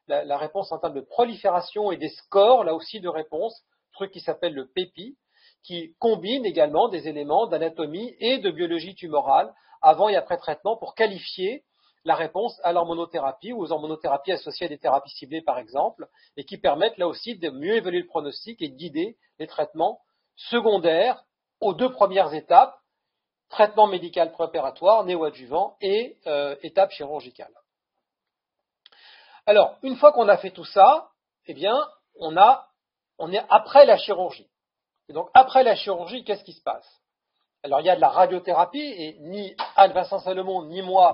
D: la réponse en termes de prolifération et des scores, là aussi, de réponse, truc qui s'appelle le PEPI, qui combine également des éléments d'anatomie et de biologie tumorale avant et après traitement pour qualifier la réponse à l'hormonothérapie ou aux hormonothérapies associées à des thérapies ciblées, par exemple, et qui permettent là aussi de mieux évaluer le pronostic et de guider les traitements secondaires aux deux premières étapes, traitement médical préopératoire, néoadjuvant et étape chirurgicale. Alors, une fois qu'on a fait tout ça, eh bien, on a on est après la chirurgie. Et donc, après la chirurgie, qu'est-ce qui se passe? Alors, il y a de la radiothérapie, et ni Anne-Vincent Salomon, ni moi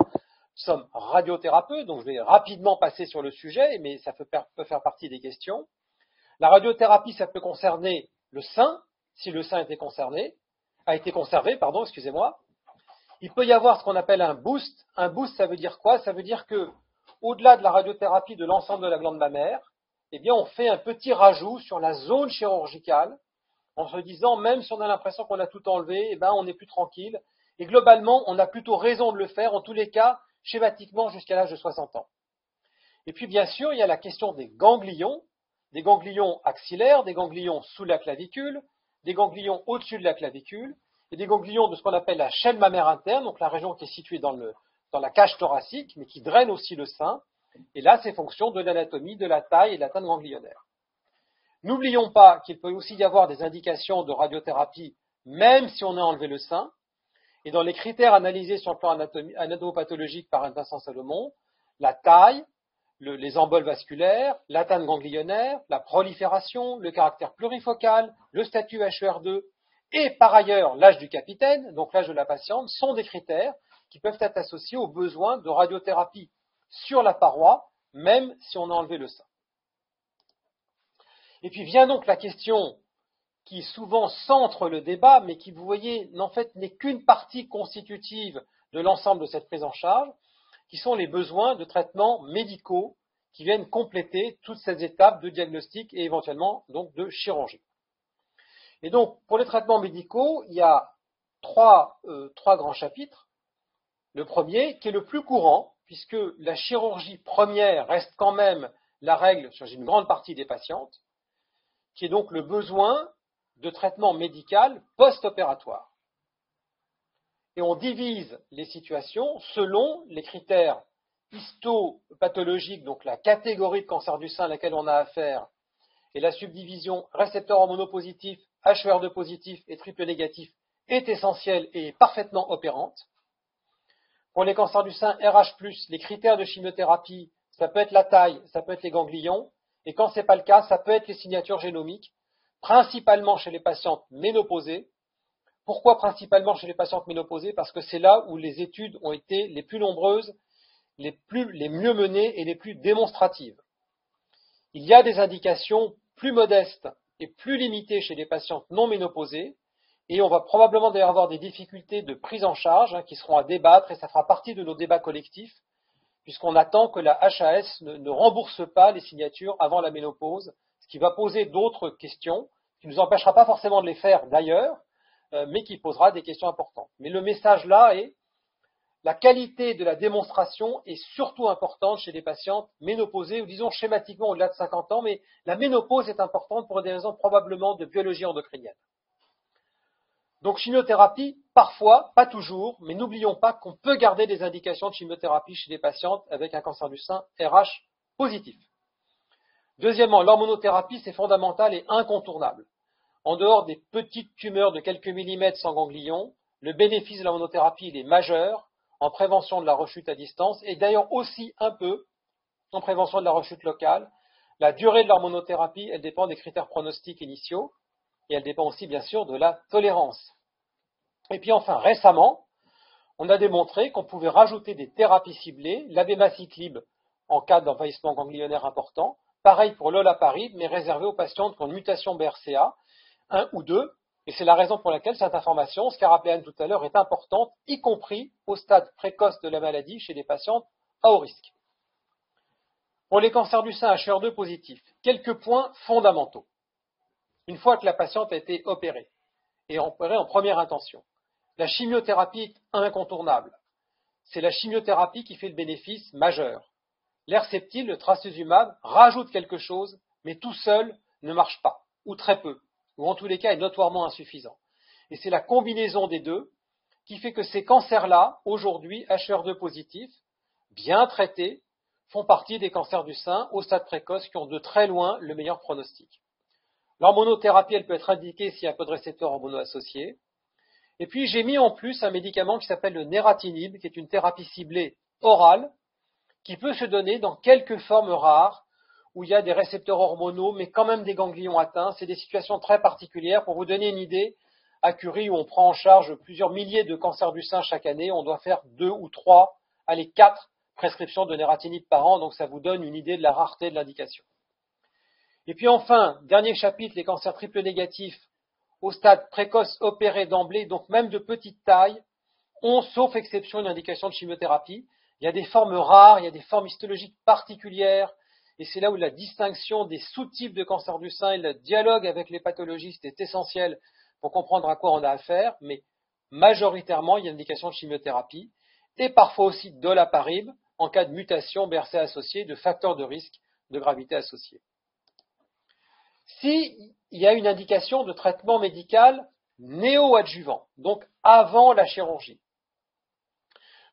D: sommes radiothérapeutes, donc je vais rapidement passer sur le sujet, mais ça peut faire partie des questions. La radiothérapie, ça peut concerner le sein, si le sein a été conservé, excusez-moi. Il peut y avoir ce qu'on appelle un boost. Un boost, ça veut dire quoi? Ça veut dire que, au-delà de la radiothérapie de l'ensemble de la glande mammaire, eh bien, on fait un petit rajout sur la zone chirurgicale, en se disant, même si on a l'impression qu'on a tout enlevé, eh ben, on est plus tranquille. Et globalement, on a plutôt raison de le faire, en tous les cas, schématiquement, jusqu'à l'âge de 60 ans. Et puis, bien sûr, il y a la question des ganglions axillaires, des ganglions sous la clavicule, des ganglions au-dessus de la clavicule, et des ganglions de ce qu'on appelle la chaîne mammaire interne, donc la région qui est située dans la cage thoracique, mais qui draine aussi le sein. Et là, c'est fonction de l'anatomie, de la taille et de la teinte ganglionnaire. N'oublions pas qu'il peut aussi y avoir des indications de radiothérapie, même si on a enlevé le sein. Et dans les critères analysés sur le plan anatomopathologique par Anne-Vincent Salomon, la taille, les emboles vasculaires, l'atteinte ganglionnaire, la prolifération, le caractère plurifocal, le statut HER2 et par ailleurs l'âge du capitaine, donc l'âge de la patiente, sont des critères qui peuvent être associés aux besoins de radiothérapie sur la paroi, même si on a enlevé le sein. Et puis vient donc la question qui souvent centre le débat, mais qui, vous voyez, en fait n'est qu'une partie constitutive de l'ensemble de cette prise en charge, qui sont les besoins de traitements médicaux qui viennent compléter toutes ces étapes de diagnostic et éventuellement donc de chirurgie. Et donc, pour les traitements médicaux, il y a trois grands chapitres. Le premier, qui est le plus courant, puisque la chirurgie première reste quand même la règle sur une grande partie des patientes, qui est donc le besoin de traitement médical post-opératoire. Et on divise les situations selon les critères histopathologiques, donc la catégorie de cancer du sein à laquelle on a affaire, et la subdivision récepteurs hormonopositifs, HER2 positif et triple négatif est essentielle et parfaitement opérante. Pour les cancers du sein RH+, les critères de chimiothérapie, ça peut être la taille, ça peut être les ganglions, et quand ce n'est pas le cas, ça peut être les signatures génomiques, principalement chez les patientes ménopausées. Pourquoi principalement chez les patientes ménopausées? Parce que c'est là où les études ont été les plus nombreuses, les mieux menées et les plus démonstratives. Il y a des indications plus modestes et plus limitées chez les patientes non ménopausées, et on va probablement d'ailleurs avoir des difficultés de prise en charge qui seront à débattre, et ça fera partie de nos débats collectifs, puisqu'on attend que la HAS ne rembourse pas les signatures avant la ménopause, ce qui va poser d'autres questions, qui ne nous empêchera pas forcément de les faire d'ailleurs, mais qui posera des questions importantes. Mais le message là est la qualité de la démonstration est surtout importante chez les patientes ménopausées, ou disons schématiquement au-delà de 50 ans, mais la ménopause est importante pour des raisons probablement de biologie endocrinienne. Donc chimiothérapie, parfois, pas toujours, mais n'oublions pas qu'on peut garder des indications de chimiothérapie chez les patientes avec un cancer du sein RH positif. Deuxièmement, l'hormonothérapie, c'est fondamental et incontournable. En dehors des petites tumeurs de quelques millimètres sans ganglion, le bénéfice de l'hormonothérapie il est majeur en prévention de la rechute à distance et d'ailleurs aussi un peu en prévention de la rechute locale. La durée de l'hormonothérapie, elle dépend des critères pronostiques initiaux et elle dépend aussi bien sûr de la tolérance. Et puis enfin, récemment, on a démontré qu'on pouvait rajouter des thérapies ciblées, l'abemaciclib en cas d'envahissement ganglionnaire important, pareil pour l'olaparib, mais réservé aux patientes qui ont une mutation BRCA, 1 ou 2, et c'est la raison pour laquelle cette information, ce qu'a rappelé Anne tout à l'heure, est importante, y compris au stade précoce de la maladie chez les patientes à haut risque. Pour les cancers du sein HER2 positifs, quelques points fondamentaux. Une fois que la patiente a été opérée, et opérée en première intention, la chimiothérapie est incontournable. C'est la chimiothérapie qui fait le bénéfice majeur. L'Herceptile, le trastuzumab, rajoute quelque chose, mais tout seul ne marche pas, ou très peu, ou en tous les cas est notoirement insuffisant. Et c'est la combinaison des deux qui fait que ces cancers-là, aujourd'hui, HER2 positifs, bien traités, font partie des cancers du sein au stade précoce qui ont de très loin le meilleur pronostic. L'hormonothérapie, elle peut être indiquée s'il y a un peu de récepteurs hormonaux associés. Et puis, j'ai mis en plus un médicament qui s'appelle le nératinib, qui est une thérapie ciblée orale, qui peut se donner dans quelques formes rares, où il y a des récepteurs hormonaux, mais quand même des ganglions atteints. C'est des situations très particulières. Pour vous donner une idée, à Curie, où on prend en charge plusieurs milliers de cancers du sein chaque année, on doit faire 2 ou 3, allez 4 prescriptions de nératinib par an, donc ça vous donne une idée de la rareté de l'indication. Et puis enfin, dernier chapitre, les cancers triple négatifs au stade précoce opérés d'emblée, donc même de petite taille, ont, sauf exception, une indication de chimiothérapie. Il y a des formes rares, il y a des formes histologiques particulières, et c'est là où la distinction des sous-types de cancer du sein et le dialogue avec les pathologistes est essentiel pour comprendre à quoi on a affaire, mais majoritairement, il y a une indication de chimiothérapie, et parfois aussi d'olaparib en cas de mutation BRCA associée, de facteurs de risque de gravité associés. S'il y a une indication de traitement médical néoadjuvant, donc avant la chirurgie,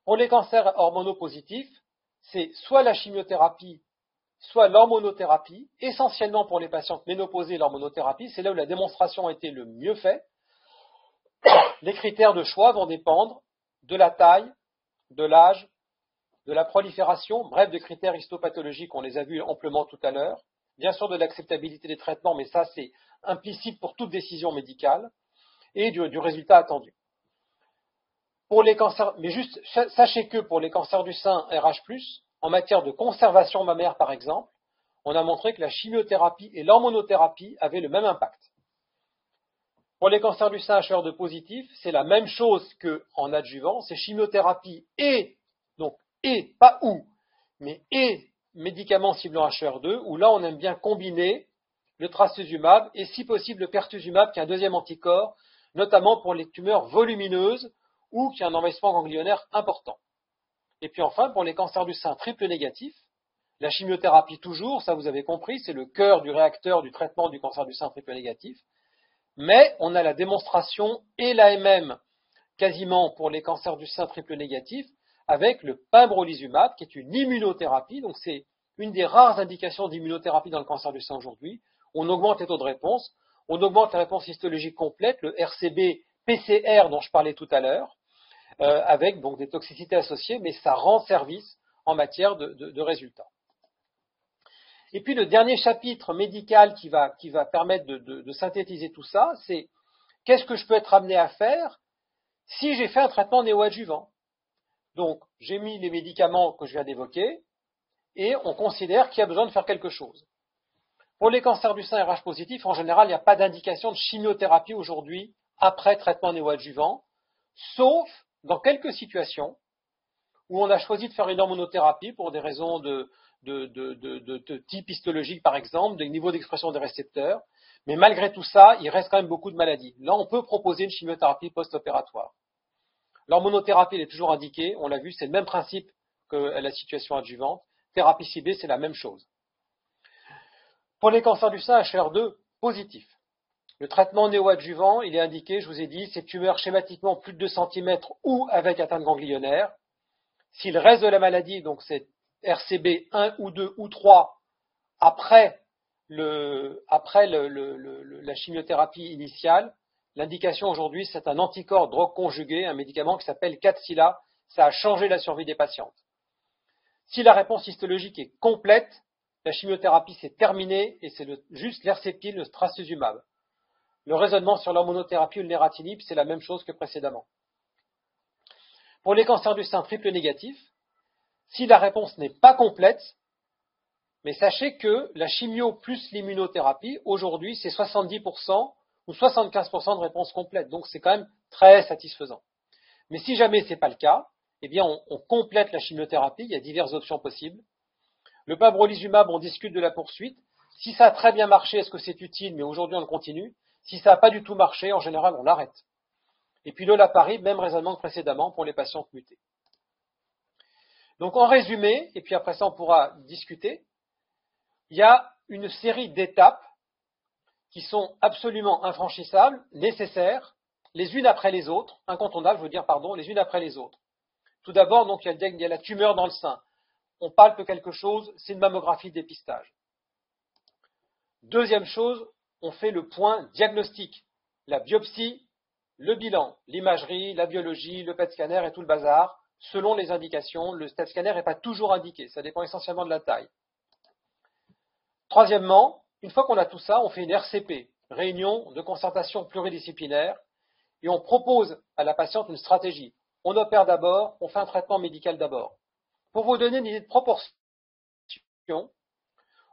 D: pour les cancers hormonopositifs, c'est soit la chimiothérapie, soit l'hormonothérapie, essentiellement pour les patientes ménopausées, l'hormonothérapie, c'est là où la démonstration a été le mieux faite. Les critères de choix vont dépendre de la taille, de l'âge, de la prolifération, bref, de critères histopathologiques, on les a vus amplement tout à l'heure, bien sûr de l'acceptabilité des traitements, mais ça c'est implicite pour toute décision médicale, et du résultat attendu. Pour les cancers, mais juste sachez que pour les cancers du sein RH+, en matière de conservation mammaire par exemple, on a montré que la chimiothérapie et l'hormonothérapie avaient le même impact. Pour les cancers du sein HER2 positif, c'est la même chose qu'en adjuvant, c'est chimiothérapie et, donc et, pas ou, mais et médicaments ciblant HER2, où là on aime bien combiner le trastuzumab et si possible le pertuzumab qui est un deuxième anticorps, notamment pour les tumeurs volumineuses ou qui a un envahissement ganglionnaire important. Et puis enfin, pour les cancers du sein triple négatif, la chimiothérapie toujours, ça vous avez compris, c'est le cœur du réacteur du traitement du cancer du sein triple négatif, mais on a la démonstration et l'AMM quasiment pour les cancers du sein triple négatif avec le pembrolizumab qui est une immunothérapie, donc c'est une des rares indications d'immunothérapie dans le cancer du sein aujourd'hui. On augmente les taux de réponse, on augmente la réponse histologique complète, le RCB PCR dont je parlais tout à l'heure, avec donc des toxicités associées, mais ça rend service en matière de résultats. Et puis le dernier chapitre médical qui va permettre de synthétiser tout ça, c'est qu'est-ce que je peux être amené à faire si j'ai fait un traitement néoadjuvant. Donc j'ai mis les médicaments que je viens d'évoquer et on considère qu'il y a besoin de faire quelque chose. Pour les cancers du sein RH positif, en général, il n'y a pas d'indication de chimiothérapie aujourd'hui après traitement néoadjuvant, sauf dans quelques situations où on a choisi de faire une hormonothérapie pour des raisons de type histologique par exemple, des niveaux d'expression des récepteurs, mais malgré tout ça, il reste quand même beaucoup de maladies. Là, on peut proposer une chimiothérapie post-opératoire. L'hormonothérapie, elle est toujours indiquée, on l'a vu, c'est le même principe que la situation adjuvante. Thérapie ciblée, c'est la même chose. Pour les cancers du sein HER2 positifs, le traitement néoadjuvant, il est indiqué, je vous ai dit, ces tumeurs schématiquement plus de 2 cm ou avec atteinte ganglionnaire. Si le reste de la maladie, donc c'est RCB 1 ou 2 ou 3, après la chimiothérapie initiale, l'indication aujourd'hui, c'est un anticorps drogue conjugué, un médicament qui s'appelle Kadcyla. Ça a changé la survie des patientes. Si la réponse histologique est complète, la chimiothérapie c'est terminé et c'est juste l'herceptile, le trastuzumab. Le raisonnement sur l'hormonothérapie ou le nératinib, c'est la même chose que précédemment. Pour les cancers du sein triple négatif, si la réponse n'est pas complète, mais sachez que la chimio plus l'immunothérapie, aujourd'hui, c'est 70% ou 75% de réponse complète. Donc c'est quand même très satisfaisant. Mais si jamais ce n'est pas le cas, eh bien on complète la chimiothérapie, il y a diverses options possibles. Le pembrolizumab, on discute de la poursuite. Si ça a très bien marché, est-ce que c'est utile? Mais aujourd'hui, on le continue. Si ça n'a pas du tout marché, en général, on l'arrête. Et puis l'olaparib, même raisonnement que précédemment pour les patientes mutées. Donc en résumé, et puis après ça on pourra discuter, il y a une série d'étapes qui sont absolument infranchissables, nécessaires, les unes après les autres, incontournables, je veux dire, pardon, les unes après les autres. Tout d'abord, donc, il y a la tumeur dans le sein. On palpe quelque chose, c'est une mammographie de dépistage. Deuxième chose, on fait le point diagnostique, la biopsie, le bilan, l'imagerie, la biologie, le PET scanner et tout le bazar, selon les indications. Le PET scanner n'est pas toujours indiqué, ça dépend essentiellement de la taille. Troisièmement, une fois qu'on a tout ça, on fait une RCP, réunion de concertation pluridisciplinaire, et on propose à la patiente une stratégie. On opère d'abord, on fait un traitement médical d'abord. Pour vous donner une idée de proportion,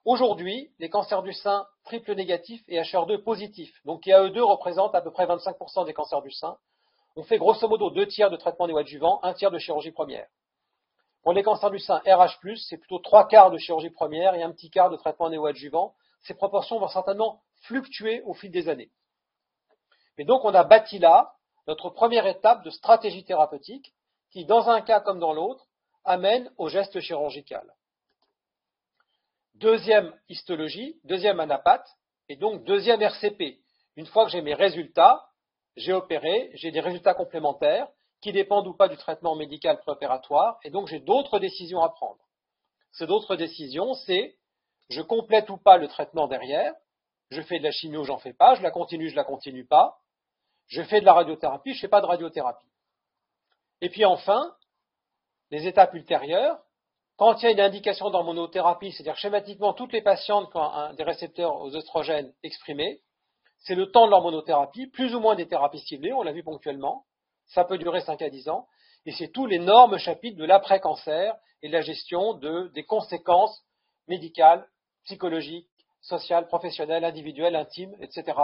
D: aujourd'hui, les cancers du sein triple négatifs et HR2 positifs, donc qui AE2 représentent à peu près 25% des cancers du sein, on fait grosso modo 2 tiers de traitement néoadjuvant, 1 tiers de chirurgie première. Pour les cancers du sein RH+, c'est plutôt 3 quarts de chirurgie première et un petit quart de traitement néoadjuvant. Ces proportions vont certainement fluctuer au fil des années. Et donc, on a bâti là notre première étape de stratégie thérapeutique qui, dans un cas comme dans l'autre, amène au geste chirurgical. Deuxième histologie, deuxième anapathe, et donc deuxième RCP. Une fois que j'ai mes résultats, j'ai opéré, j'ai des résultats complémentaires qui dépendent ou pas du traitement médical préopératoire, et donc j'ai d'autres décisions à prendre. Ces d'autres décisions, c'est je complète ou pas le traitement derrière, je fais de la chimio, j'en fais pas, je la continue pas, je fais de la radiothérapie, je fais pas de radiothérapie. Et puis enfin, les étapes ultérieures, quand il y a une indication d'hormonothérapie, c'est-à-dire schématiquement toutes les patientes qui ont des récepteurs aux œstrogènes exprimés, c'est le temps de l'hormonothérapie, plus ou moins des thérapies ciblées, on l'a vu ponctuellement, ça peut durer 5 à 10 ans, et c'est tout l'énorme chapitre de l'après-cancer et de la gestion des conséquences médicales, psychologiques, sociales, professionnelles, individuelles, intimes, etc.,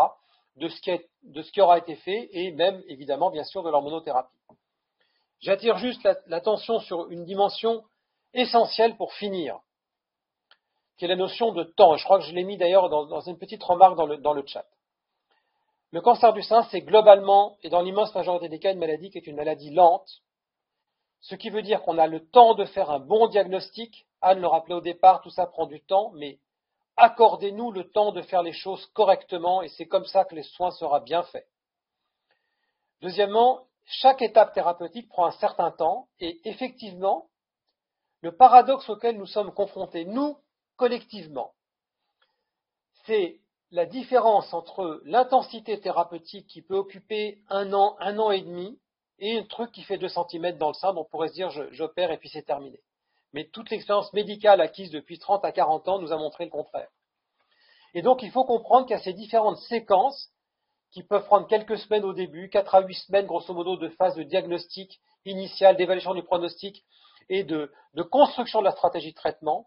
D: de ce qui aura été fait, et même, évidemment, bien sûr, de l'hormonothérapie. J'attire juste l'attention sur une dimension essentielle pour finir, qui est la notion de temps. Je crois que je l'ai mis d'ailleurs dans une petite remarque dans le chat. Le cancer du sein, c'est globalement, et dans l'immense majorité des cas, une maladie qui est une maladie lente, ce qui veut dire qu'on a le temps de faire un bon diagnostic. Anne le rappelait au départ, tout ça prend du temps, mais accordez-nous le temps de faire les choses correctement, et c'est comme ça que les soins seront bien faits. Deuxièmement, chaque étape thérapeutique prend un certain temps, et effectivement, le paradoxe auquel nous sommes confrontés, nous, collectivement, c'est la différence entre l'intensité thérapeutique qui peut occuper un an et demi, et un truc qui fait 2 cm dans le sein, dont on pourrait se dire j'opère et puis c'est terminé. Mais toute l'expérience médicale acquise depuis 30 à 40 ans nous a montré le contraire. Et donc il faut comprendre qu'il y a ces différentes séquences qui peuvent prendre quelques semaines au début, 4 à 8 semaines grosso modo de phase de diagnostic initial, d'évaluation du pronostic et de construction de la stratégie de traitement,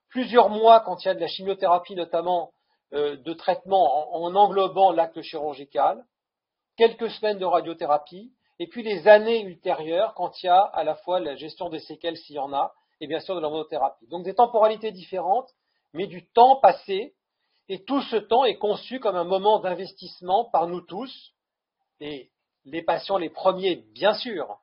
D: plusieurs mois quand il y a de la chimiothérapie notamment de traitement en englobant l'acte chirurgical, quelques semaines de radiothérapie, et puis les années ultérieures quand il y a à la fois la gestion des séquelles s'il y en a, et bien sûr de l'hormonothérapie. Donc des temporalités différentes, mais du temps passé, et tout ce temps est conçu comme un moment d'investissement par nous tous, et les patients les premiers bien sûr,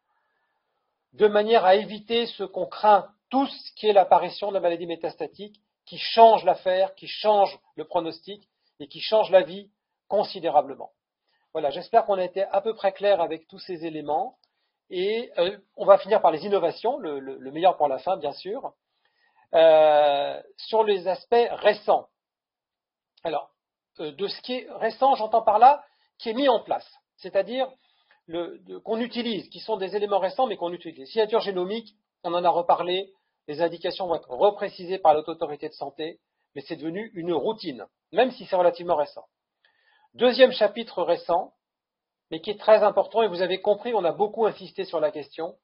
D: de manière à éviter ce qu'on craint tous, qui est l'apparition de la maladie métastatique, qui change l'affaire, qui change le pronostic et qui change la vie considérablement. Voilà, j'espère qu'on a été à peu près clair avec tous ces éléments. Et on va finir par les innovations, le meilleur pour la fin, bien sûr, sur les aspects récents. Alors, de ce qui est récent, j'entends par là, qui est mis en place, c'est-à-dire qu'on utilise, qui sont des éléments récents, mais qu'on utilise. Signature génomique, on en a reparlé, les indications vont être reprécisées par l'autorité de santé, mais c'est devenu une routine, même si c'est relativement récent. Deuxième chapitre récent, mais qui est très important, et vous avez compris, on a beaucoup insisté sur la question,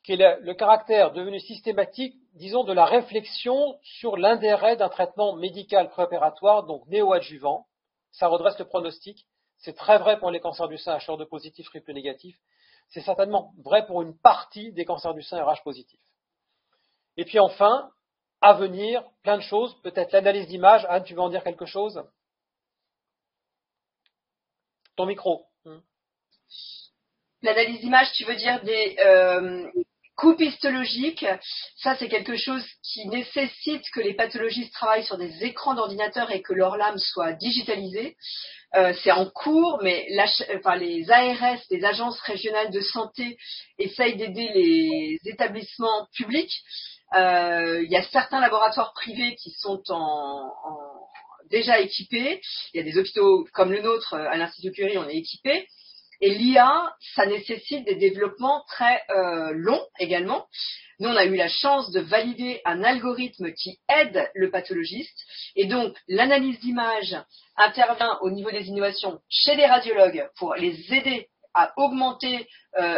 D: qui est le caractère devenu systématique, disons, de la réflexion sur l'intérêt d'un traitement médical préopératoire, donc néoadjuvant. Ça redresse le pronostic. C'est très vrai pour les cancers du sein HR2 positif, triple négatif. C'est certainement vrai pour une partie des cancers du sein RH positif. Et puis enfin, à venir, plein de choses, peut-être l'analyse d'image. Anne, tu veux en dire quelque chose? Ton micro.
B: L'analyse d'image, tu veux dire des coupes histologiques. Ça, c'est quelque chose qui nécessite que les pathologistes travaillent sur des écrans d'ordinateur et que leur lame soit digitalisée. C'est en cours, mais les ARS, les agences régionales de santé, essayent d'aider les établissements publics. Il y a certains laboratoires privés qui sont déjà équipés. Il y a des hôpitaux comme le nôtre, à l'Institut Curie, on est équipés. Et l'IA, ça nécessite des développements très longs également. Nous, on a eu la chance de valider un algorithme qui aide le pathologiste. Et donc, l'analyse d'image intervient au niveau des innovations chez les radiologues pour les aider à augmenter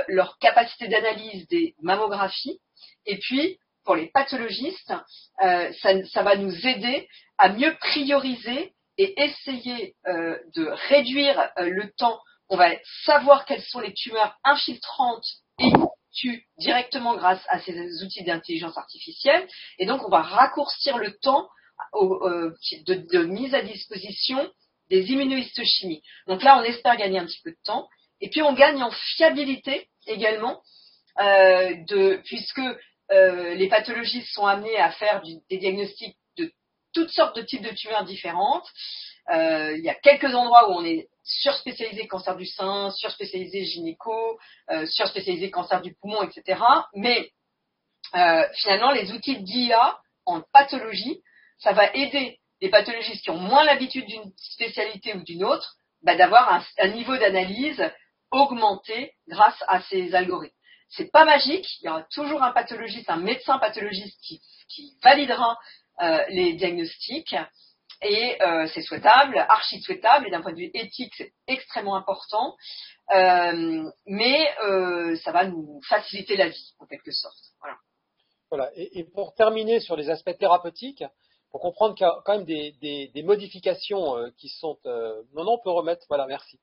B: leur capacité d'analyse des mammographies. Et puis, pour les pathologistes, ça va nous aider à mieux prioriser et essayer de réduire le temps. On va savoir quelles sont les tumeurs infiltrantes et tuent directement grâce à ces outils d'intelligence artificielle. Et donc, on va raccourcir le temps de mise à disposition des immunohistochimies. Donc là, on espère gagner un petit peu de temps. Et puis, on gagne en fiabilité également, puisque les pathologistes sont amenés à faire des diagnostics de toutes sortes de types de tumeurs différentes. Il y a quelques endroits où on est surspécialisé cancer du sein, surspécialisé gynéco, surspécialisé cancer du poumon, etc. Mais finalement, les outils d'IA en pathologie, ça va aider les pathologistes qui ont moins l'habitude d'une spécialité ou d'une autre, d'avoir un niveau d'analyse augmenté grâce à ces algorithmes. C'est pas magique, il y aura toujours un pathologiste, un médecin pathologiste qui validera les diagnostics. Et c'est souhaitable, archi souhaitable, et d'un point de vue éthique, c'est extrêmement important. Mais ça va nous faciliter la vie, en quelque sorte.
D: Voilà. Et pour terminer sur les aspects thérapeutiques, pour comprendre qu'il y a quand même des modifications qui sont... non, on peut remettre, voilà, merci.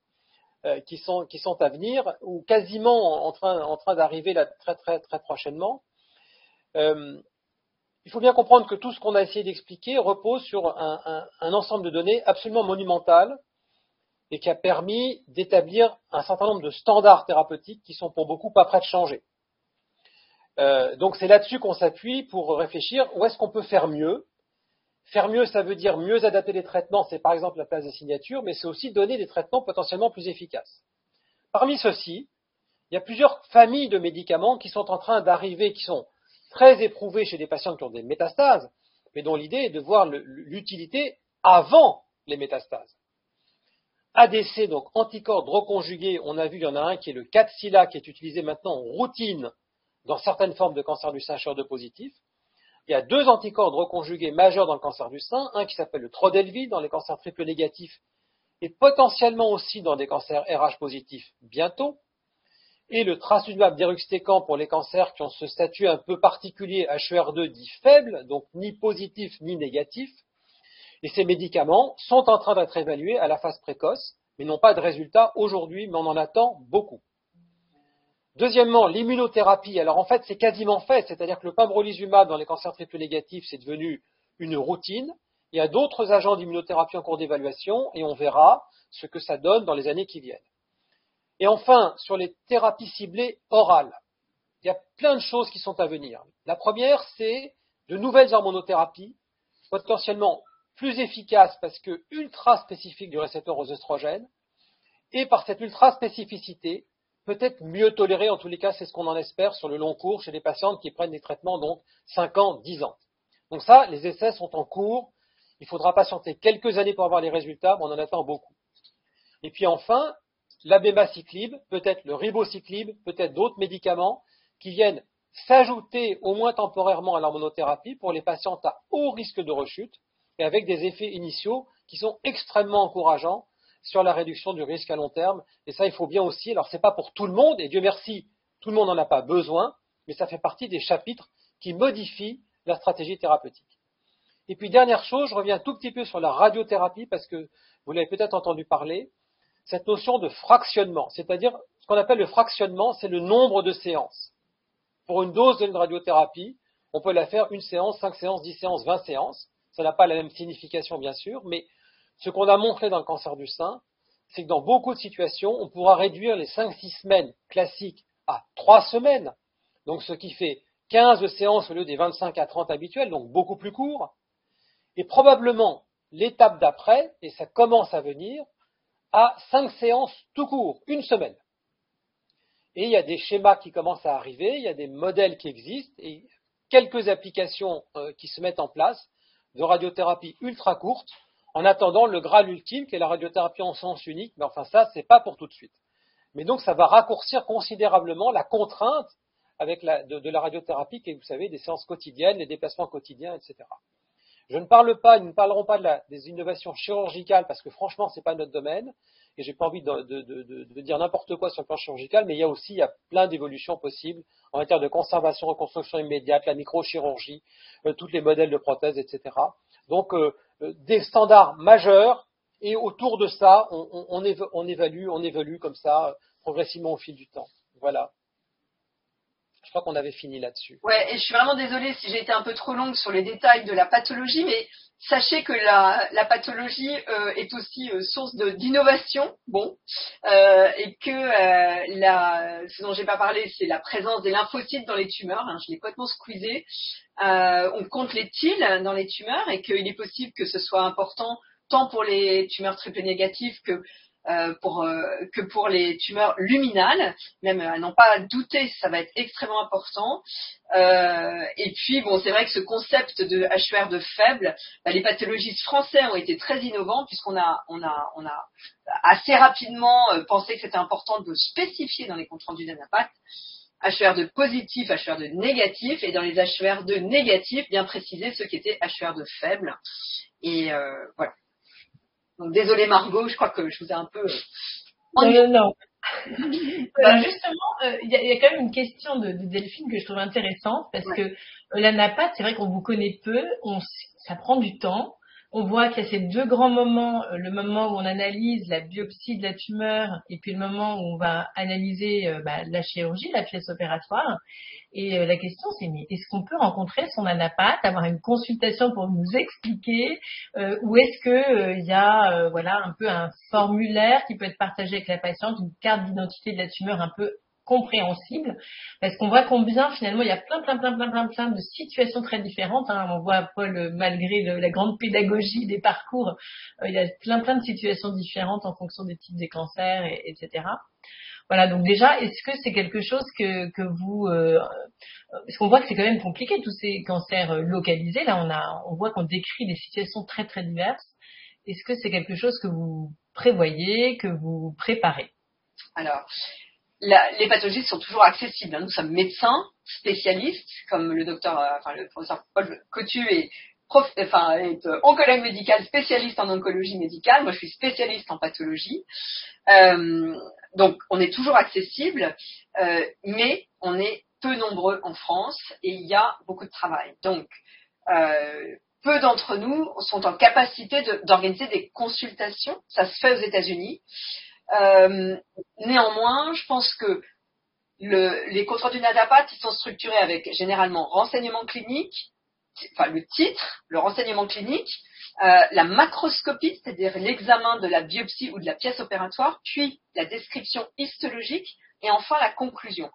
D: Qui sont à venir, ou quasiment en train d'arriver là très, très, très prochainement. Il faut bien comprendre que tout ce qu'on a essayé d'expliquer repose sur un ensemble de données absolument monumental et qui a permis d'établir un certain nombre de standards thérapeutiques qui sont pour beaucoup pas prêts de changer. Donc c'est là-dessus qu'on s'appuie pour réfléchir où est-ce qu'on peut faire mieux. Faire mieux, ça veut dire mieux adapter les traitements, c'est par exemple la place des signatures, mais c'est aussi donner des traitements potentiellement plus efficaces. Parmi ceux-ci, il y a plusieurs familles de médicaments qui sont en train d'arriver, qui sont très éprouvés chez des patients qui ont des métastases, mais dont l'idée est de voir l'utilité avant les métastases. ADC, donc anticorps reconjugués, on a vu, il y en a un qui est le Kadcyla, qui est utilisé maintenant en routine dans certaines formes de cancer du sein HER2 positif. Il y a 2 anticorps reconjugués majeurs dans le cancer du sein, un qui s'appelle le Trodelvy dans les cancers triple négatifs et potentiellement aussi dans des cancers RH positifs bientôt, et le trastuzumab deruxtecan pour les cancers qui ont ce statut un peu particulier HER2 dit faible, donc ni positif ni négatif. Et ces médicaments sont en train d'être évalués à la phase précoce, mais n'ont pas de résultats aujourd'hui, mais on en attend beaucoup. Deuxièmement, l'immunothérapie. Alors en fait, c'est quasiment fait, c'est-à-dire que le pembrolizumab dans les cancers triple négatifs, c'est devenu une routine. Il y a d'autres agents d'immunothérapie en cours d'évaluation et on verra ce que ça donne dans les années qui viennent. Et enfin, sur les thérapies ciblées orales, il y a plein de choses qui sont à venir. La première, c'est de nouvelles hormonothérapies, potentiellement plus efficaces parce que ultra spécifiques du récepteur aux œstrogènes, et par cette ultra spécificité, peut-être mieux tolérée, en tous les cas, c'est ce qu'on en espère sur le long cours chez les patientes qui prennent des traitements donc 5 ans, 10 ans. Donc ça, les essais sont en cours. Il faudra patienter quelques années pour avoir les résultats, mais on en attend beaucoup. Et puis enfin, l'abemaciclib, peut-être le ribociclib, peut-être d'autres médicaments qui viennent s'ajouter au moins temporairement à l'hormonothérapie pour les patientes à haut risque de rechute et avec des effets initiaux qui sont extrêmement encourageants sur la réduction du risque à long terme. Et ça, il faut bien aussi, alors c'est pas pour tout le monde, et Dieu merci, tout le monde n'en a pas besoin, mais ça fait partie des chapitres qui modifient la stratégie thérapeutique. Et puis, dernière chose, je reviens un tout petit peu sur la radiothérapie, parce que vous l'avez peut-être entendu parler, cette notion de fractionnement, c'est-à-dire ce qu'on appelle le fractionnement, c'est le nombre de séances. Pour une dose d'une radiothérapie, on peut la faire 1 séance, 5 séances, 10 séances, 20 séances. Ça n'a pas la même signification, bien sûr, mais ce qu'on a montré dans le cancer du sein, c'est que dans beaucoup de situations, on pourra réduire les 5-6 semaines classiques à 3 semaines, donc ce qui fait 15 séances au lieu des 25 à 30 habituelles, donc beaucoup plus court. Et probablement, l'étape d'après, et ça commence à venir, à 5 séances tout court, 1 semaine. Et il y a des schémas qui commencent à arriver, il y a des modèles qui existent, et quelques applications qui se mettent en place de radiothérapie ultra courte, en attendant le Graal ultime, qui est la radiothérapie en sens unique, mais enfin ça, c'est pas pour tout de suite. Mais donc, ça va raccourcir considérablement la contrainte avec de la radiothérapie, qui est, vous savez, des séances quotidiennes, les déplacements quotidiens, etc. Nous ne parlerons pas des innovations chirurgicales, parce que franchement, c'est pas notre domaine, et j'ai pas envie de dire n'importe quoi sur le plan chirurgical, mais il y a plein d'évolutions possibles en matière de conservation, reconstruction immédiate, la microchirurgie, tous les modèles de prothèses, etc. Donc, des standards majeurs, et autour de ça, on évalue comme ça, progressivement au fil du temps. Voilà. Je crois qu'on avait fini là-dessus.
B: Ouais, et je suis vraiment désolée si j'ai été un peu trop longue sur les détails de la pathologie, mais sachez que la pathologie est aussi source d'innovation, et que ce dont j'ai pas parlé, c'est la présence des lymphocytes dans les tumeurs. Hein, je l'ai complètement squeezé. On compte les TIL dans les tumeurs et qu'il est possible que ce soit important tant pour les tumeurs triple négatives que pour les tumeurs luminales, même à n'en pas douter, ça va être extrêmement important. Et puis c'est vrai que ce concept de HER de faible, les pathologistes français ont été très innovants puisqu'on a assez rapidement pensé que c'était important de spécifier dans les comptes rendus d'ANAPAT HER de positif, HER de négatif, et dans les HER de négatif, bien préciser ce qui était HER de faible. Et voilà. Donc, désolée Margot, je crois que je vous ai un peu...
C: Non. Justement, il y a quand même une question de Delphine que je trouve intéressante, parce que l'ANAPAT, c'est vrai qu'on vous connaît peu, ça prend du temps. On voit qu'il y a ces deux grands moments, le moment où on analyse la biopsie de la tumeur et puis le moment où on va analyser la chirurgie, la pièce opératoire. Et la question, c'est mais est-ce qu'on peut rencontrer son ANAPAT, avoir une consultation pour nous expliquer, ou est-ce que il y a un peu un formulaire qui peut être partagé avec la patiente, une carte d'identité de la tumeur un peu compréhensible, parce qu'on voit combien finalement il y a plein de situations très différentes. Hein. On voit Paul, malgré la grande pédagogie des parcours, il y a plein de situations différentes en fonction des types des cancers, etc. Voilà, donc déjà, est-ce que c'est quelque chose que vous... parce qu'on voit que c'est quand même compliqué, tous ces cancers localisés. Là, on voit qu'on décrit des situations très, très diverses. Est-ce que c'est quelque chose que vous prévoyez, que vous préparez?
B: Alors, les pathologistes sont toujours accessibles. Nous sommes médecins, spécialistes, comme le professeur Paul Cotu est oncologue médical, spécialiste en oncologie médicale. Moi, je suis spécialiste en pathologie. Donc, on est toujours accessible, mais on est peu nombreux en France et il y a beaucoup de travail. Donc, peu d'entre nous sont en capacité d'organiser des consultations. Ça se fait aux États-Unis. Néanmoins, je pense que les comptes rendus d'ANAPAT, ils sont structurés avec généralement renseignement clinique, le titre, le renseignement clinique, la macroscopie, c'est-à-dire l'examen de la biopsie ou de la pièce opératoire, puis la description histologique et enfin la conclusion.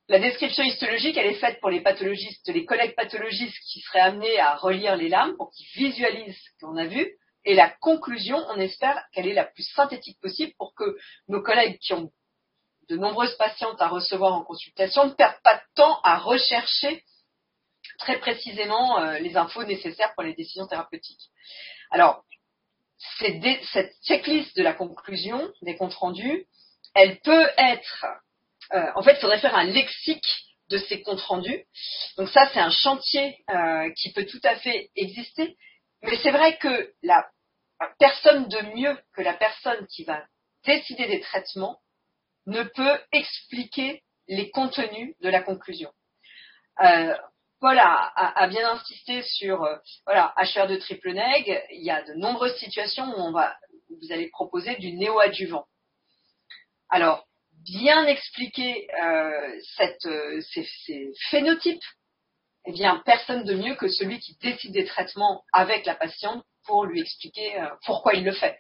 B: La description histologique, elle est faite pour les pathologistes, les collègues pathologistes qui seraient amenés à relire les lames pour qu'ils visualisent ce qu'on a vu. Et la conclusion, on espère qu'elle est la plus synthétique possible pour que nos collègues qui ont de nombreuses patientes à recevoir en consultation ne perdent pas de temps à rechercher très précisément les infos nécessaires pour les décisions thérapeutiques. Alors, cette checklist de la conclusion des comptes rendus, elle peut être... en fait, il faudrait faire un lexique de ces comptes rendus. Donc ça, c'est un chantier qui peut tout à fait exister. Mais c'est vrai que la personne de mieux que la personne qui va décider des traitements ne peut expliquer les contenus de la conclusion. Paul a bien insisté sur HER de triple nég. Il y a de nombreuses situations où vous allez proposer du néoadjuvant. Alors, bien expliquer ces phénotypes, eh bien, personne de mieux que celui qui décide des traitements avec la patiente pour lui expliquer pourquoi il le fait.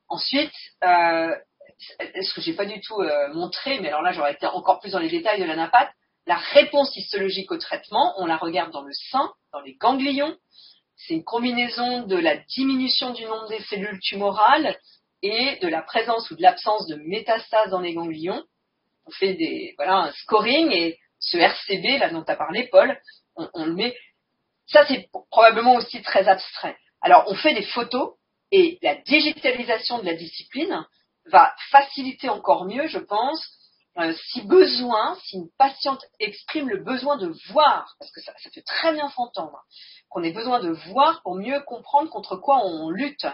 B: Ensuite, ce que j'ai pas du tout montré, mais alors là j'aurais été encore plus dans les détails de l'ANAPAT, la réponse histologique au traitement, on la regarde dans le sein, dans les ganglions. C'est une combinaison de la diminution du nombre des cellules tumorales et de la présence ou de l'absence de métastases dans les ganglions. On fait un scoring et ce RCB, là dont tu as parlé, Paul, on le met. Ça, c'est probablement aussi très abstrait. Alors, on fait des photos et la digitalisation de la discipline va faciliter encore mieux, je pense, si besoin, si une patiente exprime le besoin de voir, parce que ça peut très bien s'entendre, qu'on ait besoin de voir pour mieux comprendre contre quoi on lutte.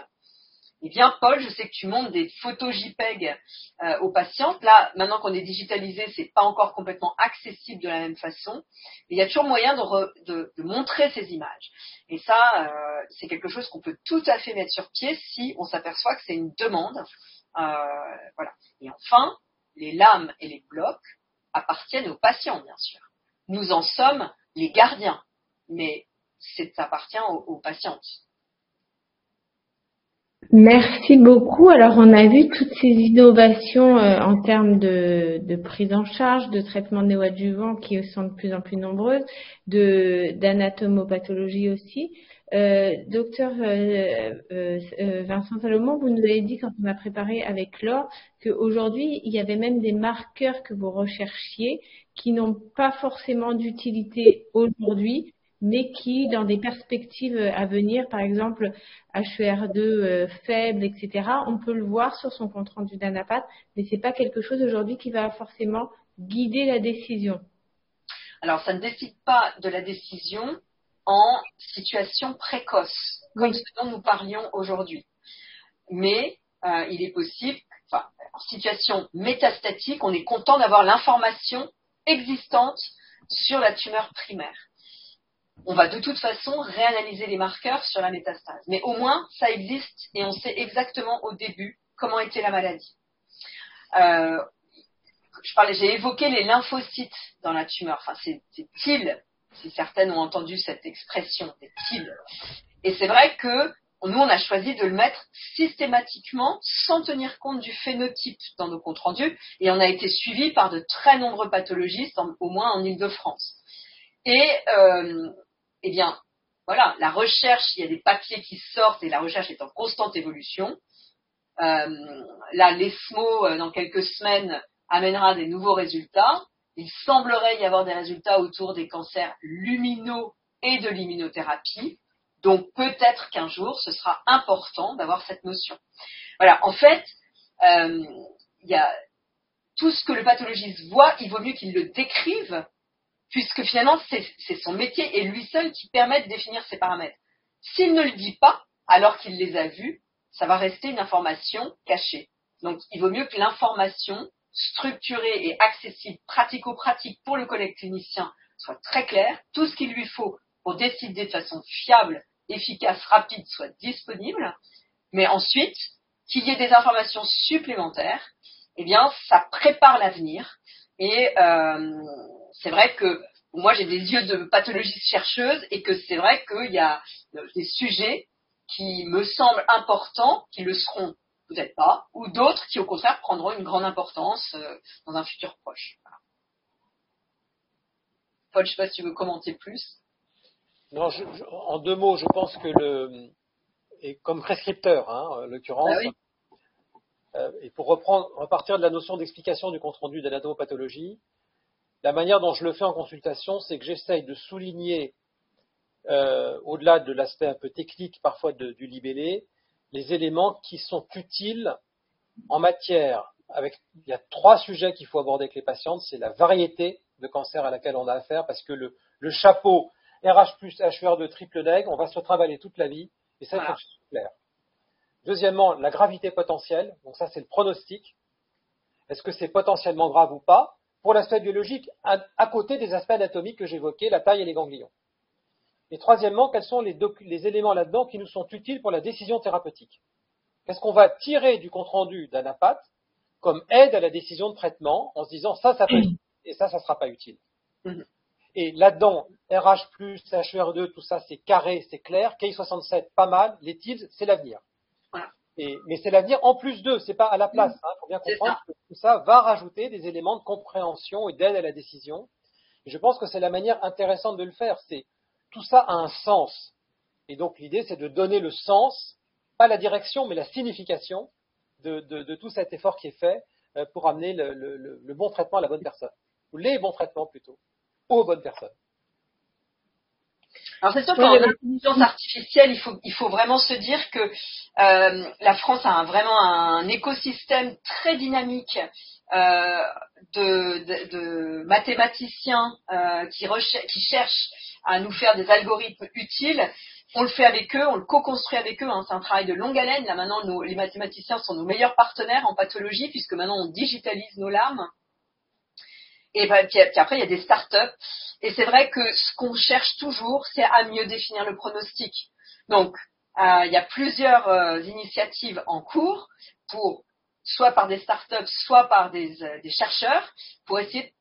B: Eh bien, Paul, je sais que tu montes des photos JPEG aux patientes. Là, maintenant qu'on est digitalisé, c'est pas encore complètement accessible de la même façon. Mais il y a toujours moyen de montrer ces images. Et ça, c'est quelque chose qu'on peut tout à fait mettre sur pied si on s'aperçoit que c'est une demande. Voilà. Et enfin, les lames et les blocs appartiennent aux patients, bien sûr. Nous en sommes les gardiens, mais ça appartient aux patientes.
A: Merci beaucoup. Alors, on a vu toutes ces innovations en termes de prise en charge, de traitement néoadjuvant qui sont de plus en plus nombreuses, d'anatomopathologie aussi. Docteur Vincent Salomon, vous nous avez dit quand on a préparé avec Laure qu'aujourd'hui, il y avait même des marqueurs que vous recherchiez qui n'ont pas forcément d'utilité aujourd'hui, mais qui, dans des perspectives à venir, par exemple HER2 faible, etc., on peut le voir sur son compte-rendu d'anapath, mais c'est pas quelque chose aujourd'hui qui va forcément guider la décision.
B: Alors, ça ne décide pas de la décision en situation précoce, comme ce dont nous parlions aujourd'hui. Mais il est possible, en situation métastatique, on est content d'avoir l'information existante sur la tumeur primaire. On va de toute façon réanalyser les marqueurs sur la métastase. Mais au moins, ça existe et on sait exactement au début comment était la maladie. J'ai évoqué les lymphocytes dans la tumeur, enfin ces TIL, si certaines ont entendu cette expression, des TIL. Et c'est vrai que nous, on a choisi de le mettre systématiquement sans tenir compte du phénotype dans nos comptes rendus, et on a été suivi par de très nombreux pathologistes, au moins en Île-de-France. Et eh bien, voilà, la recherche, il y a des papiers qui sortent et la recherche est en constante évolution. Là, l'ESMO, dans quelques semaines, amènera des nouveaux résultats. Il semblerait y avoir des résultats autour des cancers luminaux et de l'immunothérapie. Donc, peut-être qu'un jour, ce sera important d'avoir cette notion. Voilà, en fait, il y a tout ce que le pathologiste voit, il vaut mieux qu'il le décrive, puisque finalement, c'est son métier et lui seul qui permet de définir ses paramètres. S'il ne le dit pas, alors qu'il les a vus, ça va rester une information cachée. Donc, il vaut mieux que l'information structurée et accessible, pratico-pratique pour le collègue clinicien soit très claire. Tout ce qu'il lui faut pour décider de façon fiable, efficace, rapide, soit disponible. Mais ensuite, qu'il y ait des informations supplémentaires, eh bien, ça prépare l'avenir. Et c'est vrai que moi, j'ai des yeux de pathologiste chercheuse et que c'est vrai qu'il y a des sujets qui me semblent importants, qui le seront peut-être pas, ou d'autres qui, au contraire, prendront une grande importance dans un futur proche. Voilà. Paul, je ne sais pas si tu veux commenter plus.
D: Non, en deux mots, je pense que et comme prescripteur, en l'occurrence,
B: oui.
D: Et pour repartir de la notion d'explication du compte-rendu d'anatomopathologie, la manière dont je le fais en consultation, c'est que j'essaye de souligner, au-delà de l'aspect un peu technique parfois du libellé, les éléments qui sont utiles en matière. Il y a 3 sujets qu'il faut aborder avec les patientes, c'est la variété de cancer à laquelle on a affaire, parce que le chapeau RH+, HER2 triple nègre, on va se travailler toute la vie, et ça, il faut que ce soit clair. Deuxièmement, la gravité potentielle, donc ça c'est le pronostic. Est-ce que c'est potentiellement grave ou pas? Pour l'aspect biologique, à côté des aspects anatomiques que j'évoquais, la taille et les ganglions. Et troisièmement, quels sont les éléments là-dedans qui nous sont utiles pour la décision thérapeutique? Qu'est-ce qu'on va tirer du compte-rendu d'anapath comme aide à la décision de traitement en se disant ça peut être utile et ça sera pas utile. Et là-dedans, RH+, HER2, tout ça c'est carré, c'est clair. Ki67, pas mal. Les TILS, c'est l'avenir.
B: Voilà.
D: Mais c'est l'avenir en plus d'eux, c'est pas à la place. Il faut bien comprendre que tout ça va rajouter des éléments de compréhension et d'aide à la décision. Et je pense que c'est la manière intéressante de le faire. Tout ça a un sens. Et donc l'idée, c'est de donner le sens, pas la direction, mais la signification de tout cet effort qui est fait pour amener le bon traitement à la bonne personne. Ou les bons traitements plutôt, aux bonnes personnes.
B: Alors c'est sûr qu'en intelligence artificielle, il faut vraiment se dire que la France a vraiment un écosystème très dynamique de mathématiciens qui cherchent à nous faire des algorithmes utiles. On le fait avec eux, on le co-construit avec eux. Hein. C'est un travail de longue haleine. Là maintenant, les mathématiciens sont nos meilleurs partenaires en pathologie puisque maintenant on digitalise nos larmes. Et puis après, il y a des startups. Et c'est vrai que ce qu'on cherche toujours, c'est à mieux définir le pronostic. Donc, il y a plusieurs initiatives en cours soit par des startups, soit par des chercheurs, pour essayer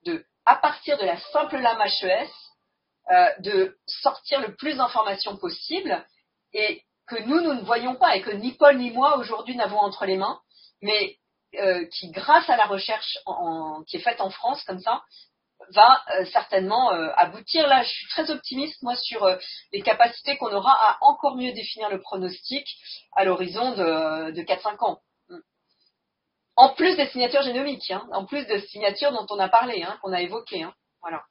B: à partir de la simple lame HES, de sortir le plus d'informations possible et que nous ne voyons pas et que ni Paul ni moi aujourd'hui n'avons entre les mains, mais qui, grâce à la recherche qui est faite en France comme ça, va certainement aboutir. Là, je suis très optimiste, moi, sur les capacités qu'on aura à encore mieux définir le pronostic à l'horizon de 4-5 ans. En plus des signatures génomiques, hein, en plus des signatures dont on a parlé, hein, qu'on a évoquées. Hein, voilà.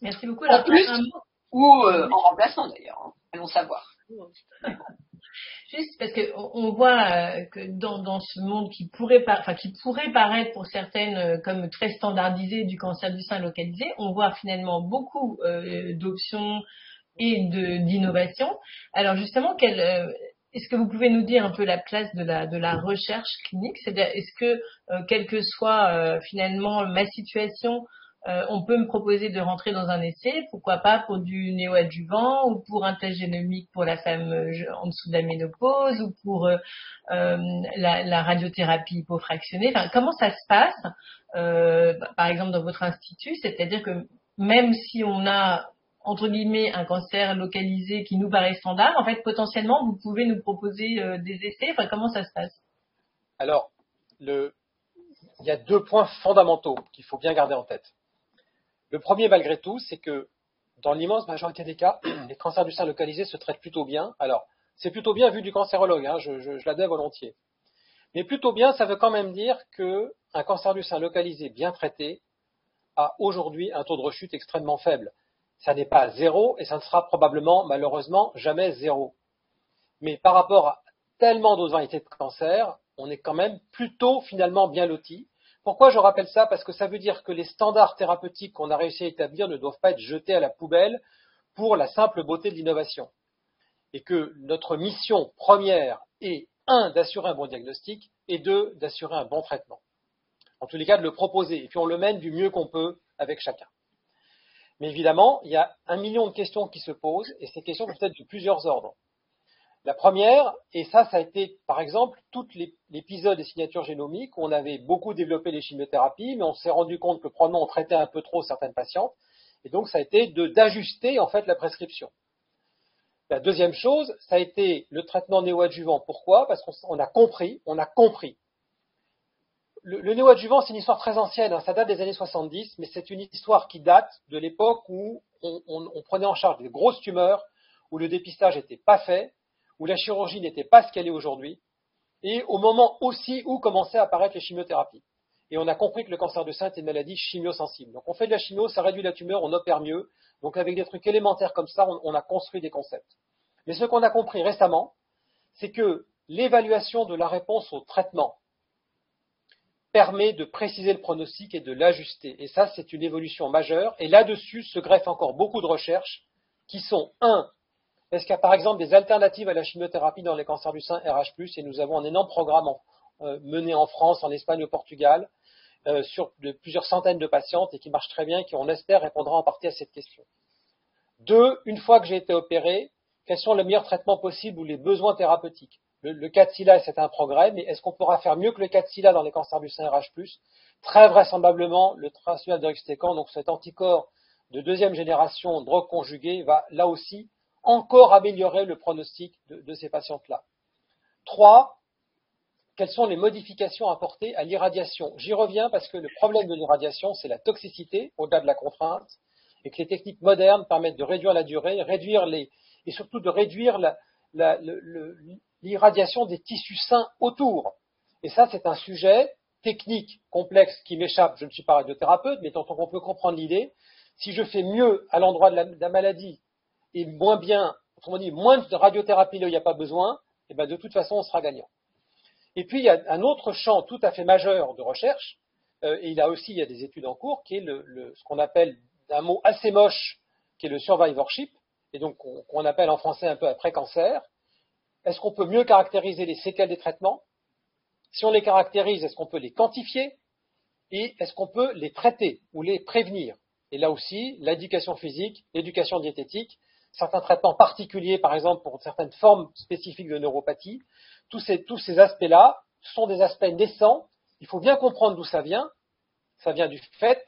C: Merci beaucoup.
B: En plus, ou en remplacement d'ailleurs, hein, allons savoir.
C: Juste parce que on voit que dans ce monde qui pourrait paraître pour certaines comme très standardisé du cancer du sein localisé, on voit finalement beaucoup d'options et d'innovation. Alors justement, est-ce que vous pouvez nous dire un peu la place de la recherche clinique? C'est-à-dire, est-ce que quelle que soit finalement ma situation, on peut me proposer de rentrer dans un essai, pourquoi pas pour du néoadjuvant ou pour un test génomique pour la femme en dessous de la ménopause ou pour la radiothérapie hypofractionnée. Enfin, comment ça se passe, par exemple dans votre institut? C'est-à-dire que même si on a entre guillemets un cancer localisé qui nous paraît standard, en fait potentiellement vous pouvez nous proposer des essais. Enfin, comment ça se passe?
D: Alors, il y a 2 points fondamentaux qu'il faut bien garder en tête. Le premier, malgré tout, c'est que dans l'immense majorité des cas, les cancers du sein localisés se traitent plutôt bien. Alors, c'est plutôt bien vu du cancérologue, hein, je l'admets volontiers. Mais plutôt bien, ça veut quand même dire qu'un cancer du sein localisé bien traité a aujourd'hui un taux de rechute extrêmement faible. Ça n'est pas 0 et ça ne sera probablement, malheureusement, jamais 0. Mais par rapport à tellement d'autres variétés de cancer, on est quand même plutôt finalement bien loti. Pourquoi je rappelle ça? Parce que ça veut dire que les standards thérapeutiques qu'on a réussi à établir ne doivent pas être jetés à la poubelle pour la simple beauté de l'innovation. Et que notre mission première est, 1, d'assurer un bon diagnostic et 2, d'assurer un bon traitement. En tous les cas, de le proposer. Et puis on le mène du mieux qu'on peut avec chacun. Mais évidemment, il y a 1 million de questions qui se posent et ces questions peuvent être de plusieurs ordres. La première, et ça a été par exemple tout l'épisode des signatures génomiques où on avait beaucoup développé les chimiothérapies, mais on s'est rendu compte que probablement on traitait un peu trop certaines patientes, et donc ça a été d'ajuster en fait la prescription. La deuxième chose, ça a été le traitement néoadjuvant. Pourquoi? Parce qu'on a compris. Le néoadjuvant, c'est une histoire très ancienne, hein, ça date des années 70, mais c'est une histoire qui date de l'époque où on prenait en charge des grosses tumeurs, où le dépistage n'était pas fait, où la chirurgie n'était pas ce qu'elle est aujourd'hui, et au moment aussi où commençaient à apparaître les chimiothérapies. Et on a compris que le cancer du sein était une maladie chimiosensible. Donc on fait de la chimio, ça réduit la tumeur, on opère mieux. Donc avec des trucs élémentaires comme ça, on a construit des concepts. Mais ce qu'on a compris récemment, c'est que l'évaluation de la réponse au traitement permet de préciser le pronostic et de l'ajuster. Et ça, c'est une évolution majeure. Et là-dessus se greffent encore beaucoup de recherches qui sont, 1, est-ce qu'il y a par exemple des alternatives à la chimiothérapie dans les cancers du sein RH+, et nous avons un énorme programme mené en France, en Espagne, au Portugal, sur plusieurs centaines de patientes et qui marche très bien et qui, on espère, répondra en partie à cette question. 2, une fois que j'ai été opéré, quels sont les meilleurs traitements possibles ou les besoins thérapeutiques? Le cas de SILA, c'est un progrès, mais est-ce qu'on pourra faire mieux que le cas de SILA dans les cancers du sein RH+? Très vraisemblablement, le trastuzumab deruxtecan, donc cet anticorps de 2e génération, drogue conjuguée, va là aussi encore améliorer le pronostic de ces patientes-là. 3, quelles sont les modifications apportées à l'irradiation? J'y reviens parce que le problème de l'irradiation, c'est la toxicité, au-delà de la contrainte, et que les techniques modernes permettent de réduire la durée, et surtout de réduire l'irradiation des tissus sains autour. Et ça, c'est un sujet technique, complexe, qui m'échappe. Je ne suis pas radiothérapeute, mais tant qu'on peut comprendre l'idée, si je fais mieux à l'endroit de la maladie et moins bien, autrement dit, moins de radiothérapie là où il n'y a pas besoin, et ben de toute façon, on sera gagnant. Et puis, il y a un autre champ tout à fait majeur de recherche, et il y a des études en cours, qui est ce qu'on appelle, un mot assez moche, qui est le survivorship, et donc qu'on appelle en français un peu après-cancer. Est-ce qu'on peut mieux caractériser les séquelles des traitements? Si on les caractérise, est-ce qu'on peut les quantifier? Et est-ce qu'on peut les traiter ou les prévenir? Et là aussi, l'éducation physique, l'éducation diététique, certains traitements particuliers, par exemple pour certaines formes spécifiques de neuropathie, tous ces aspects-là sont des aspects naissants. Il faut bien comprendre d'où ça vient. Ça vient du fait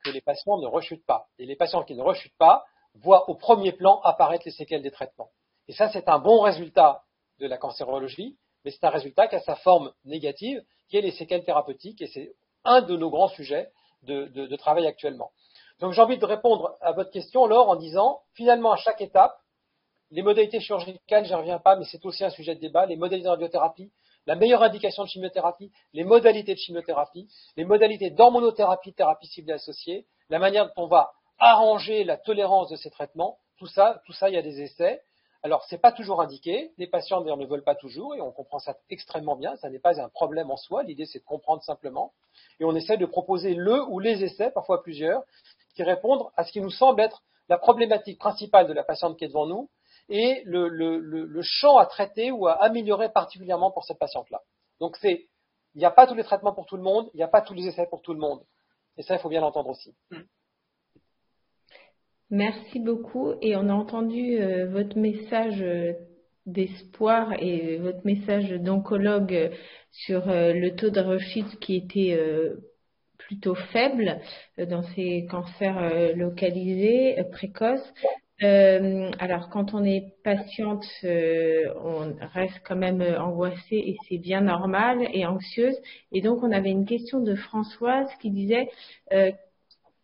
D: que les patients ne rechutent pas. Et les patients qui ne rechutent pas voient au premier plan apparaître les séquelles des traitements. Et ça, c'est un bon résultat de la cancérologie, mais c'est un résultat qui a sa forme négative, qui est les séquelles thérapeutiques, et c'est un de nos grands sujets de travail actuellement. Donc j'ai envie de répondre à votre question, Laure, en disant, finalement, à chaque étape, les modalités chirurgicales, je n'y reviens pas, mais c'est aussi un sujet de débat, les modalités de radiothérapie, la meilleure indication de chimiothérapie, les modalités de chimiothérapie, les modalités d'hormonothérapie, thérapie ciblée associée, la manière dont on va arranger la tolérance de ces traitements, tout ça, il y a des essais. Alors, c'est pas toujours indiqué, les patients d'ailleurs ne veulent pas toujours, et on comprend ça extrêmement bien, ça n'est pas un problème en soi, l'idée c'est de comprendre simplement, et on essaie de proposer le ou les essais, parfois plusieurs, qui répondent à ce qui nous semble être la problématique principale de la patiente qui est devant nous, et le champ à traiter ou à améliorer particulièrement pour cette patiente-là. Donc il n'y a pas tous les traitements pour tout le monde, il n'y a pas tous les essais pour tout le monde, et ça il faut bien l'entendre aussi.
A: Merci beaucoup. Et on a entendu votre message d'espoir et votre message d'oncologue sur le taux de rechute qui était plutôt faible dans ces cancers localisés, précoces. Alors, quand on est patiente, on reste quand même angoissée et c'est bien normal et anxieuse. Et donc, on avait une question de Françoise qui disait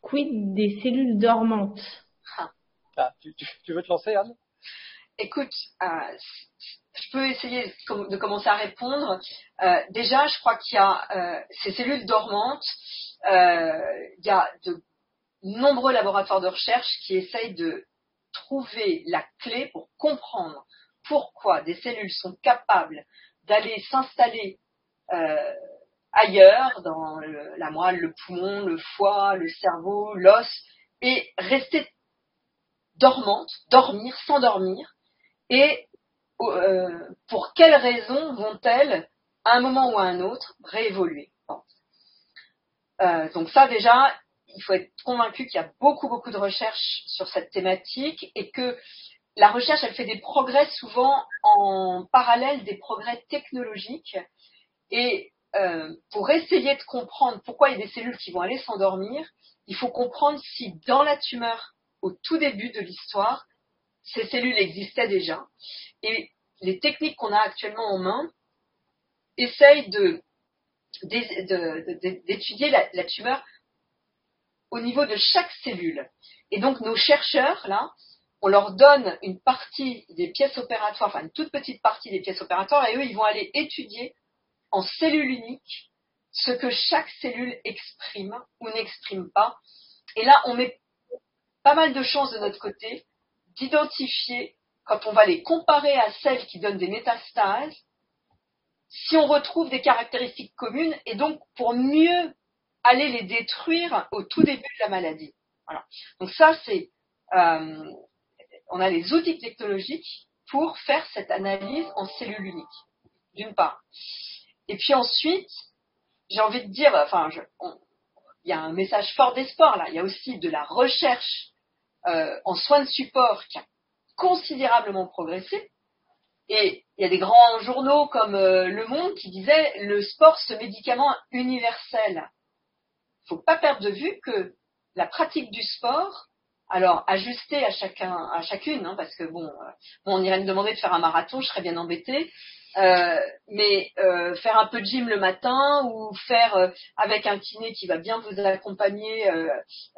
A: quid des cellules dormantes?
D: Tu veux te lancer, Anne?
B: Écoute, je peux essayer de commencer à répondre. Déjà, je crois qu'il y a ces cellules dormantes. Il y a de nombreux laboratoires de recherche qui essayent de trouver la clé pour comprendre pourquoi des cellules sont capables d'aller s'installer ailleurs, dans la moelle, le poumon, le foie, le cerveau, l'os, et rester dormantes, dormir, s'endormir, et pour quelles raisons vont-elles, à un moment ou à un autre, réévoluer. Donc ça, déjà, il faut être convaincu qu'il y a beaucoup de recherches sur cette thématique et que la recherche, elle fait des progrès souvent en parallèle des progrès technologiques. Et pour essayer de comprendre pourquoi il y a des cellules qui vont aller s'endormir, il faut comprendre si dans la tumeur, au tout début de l'histoire, ces cellules existaient déjà. Et les techniques qu'on a actuellement en main essayent d'étudier la tumeur au niveau de chaque cellule. Et donc nos chercheurs, là, on leur donne une partie des pièces opératoires, enfin une toute petite partie des pièces opératoires, et eux, ils vont aller étudier en cellule unique ce que chaque cellule exprime ou n'exprime pas. Et là, on met pas mal de chances de notre côté d'identifier, quand on va les comparer à celles qui donnent des métastases, si on retrouve des caractéristiques communes, et donc pour mieux aller les détruire au tout début de la maladie. Voilà. Donc ça, c'est on a les outils technologiques pour faire cette analyse en cellule unique, d'une part. Et puis ensuite, j'ai envie de dire, il y a un message fort d'espoir là. Il y a aussi de la recherche en soins de support qui a considérablement progressé. Et il y a des grands journaux comme Le Monde qui disaient le sport, ce médicament universel. Il ne faut pas perdre de vue que la pratique du sport, alors ajustée à chacune, hein, parce que on irait me demander de faire un marathon, je serais bien embêtée. Mais faire un peu de gym le matin ou faire avec un kiné qui va bien vous accompagner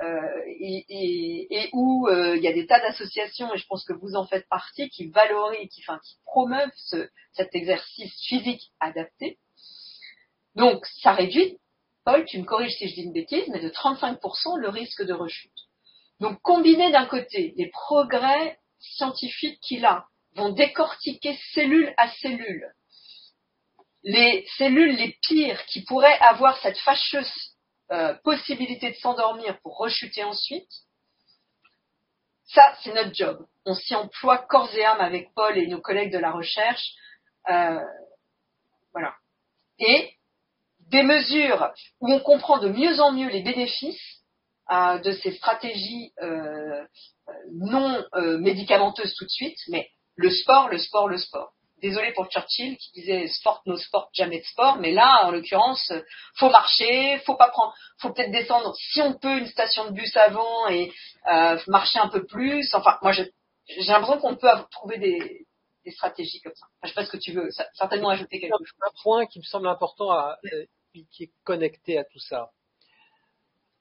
B: et où il y a des tas d'associations, et je pense que vous en faites partie, qui valorisent, qui promeuvent cet exercice physique adapté. Donc ça réduit, Paul, tu me corriges si je dis une bêtise, mais de 35% le risque de rechute. Donc combiner d'un côté les progrès scientifiques qu'il a vont décortiquer cellule à cellule les cellules les pires qui pourraient avoir cette fâcheuse possibilité de s'endormir pour rechuter ensuite, ça, c'est notre job. On s'y emploie corps et âme avec Paul et nos collègues de la recherche. Voilà. Et des mesures où on comprend de mieux en mieux les bénéfices de ces stratégies non médicamenteuses tout de suite, mais le sport. Désolé pour Churchill qui disait sport no sport, jamais de sport, mais là, en l'occurrence, faut marcher, faut peut-être descendre, si on peut, une station de bus avant et marcher un peu plus. Enfin, moi, j'ai l'impression qu'on peut trouver des stratégies comme ça. Enfin, je sais pas ce que tu veux, certainement ajouter quelque chose.
D: Un point qui me semble important, qui est connecté à tout ça.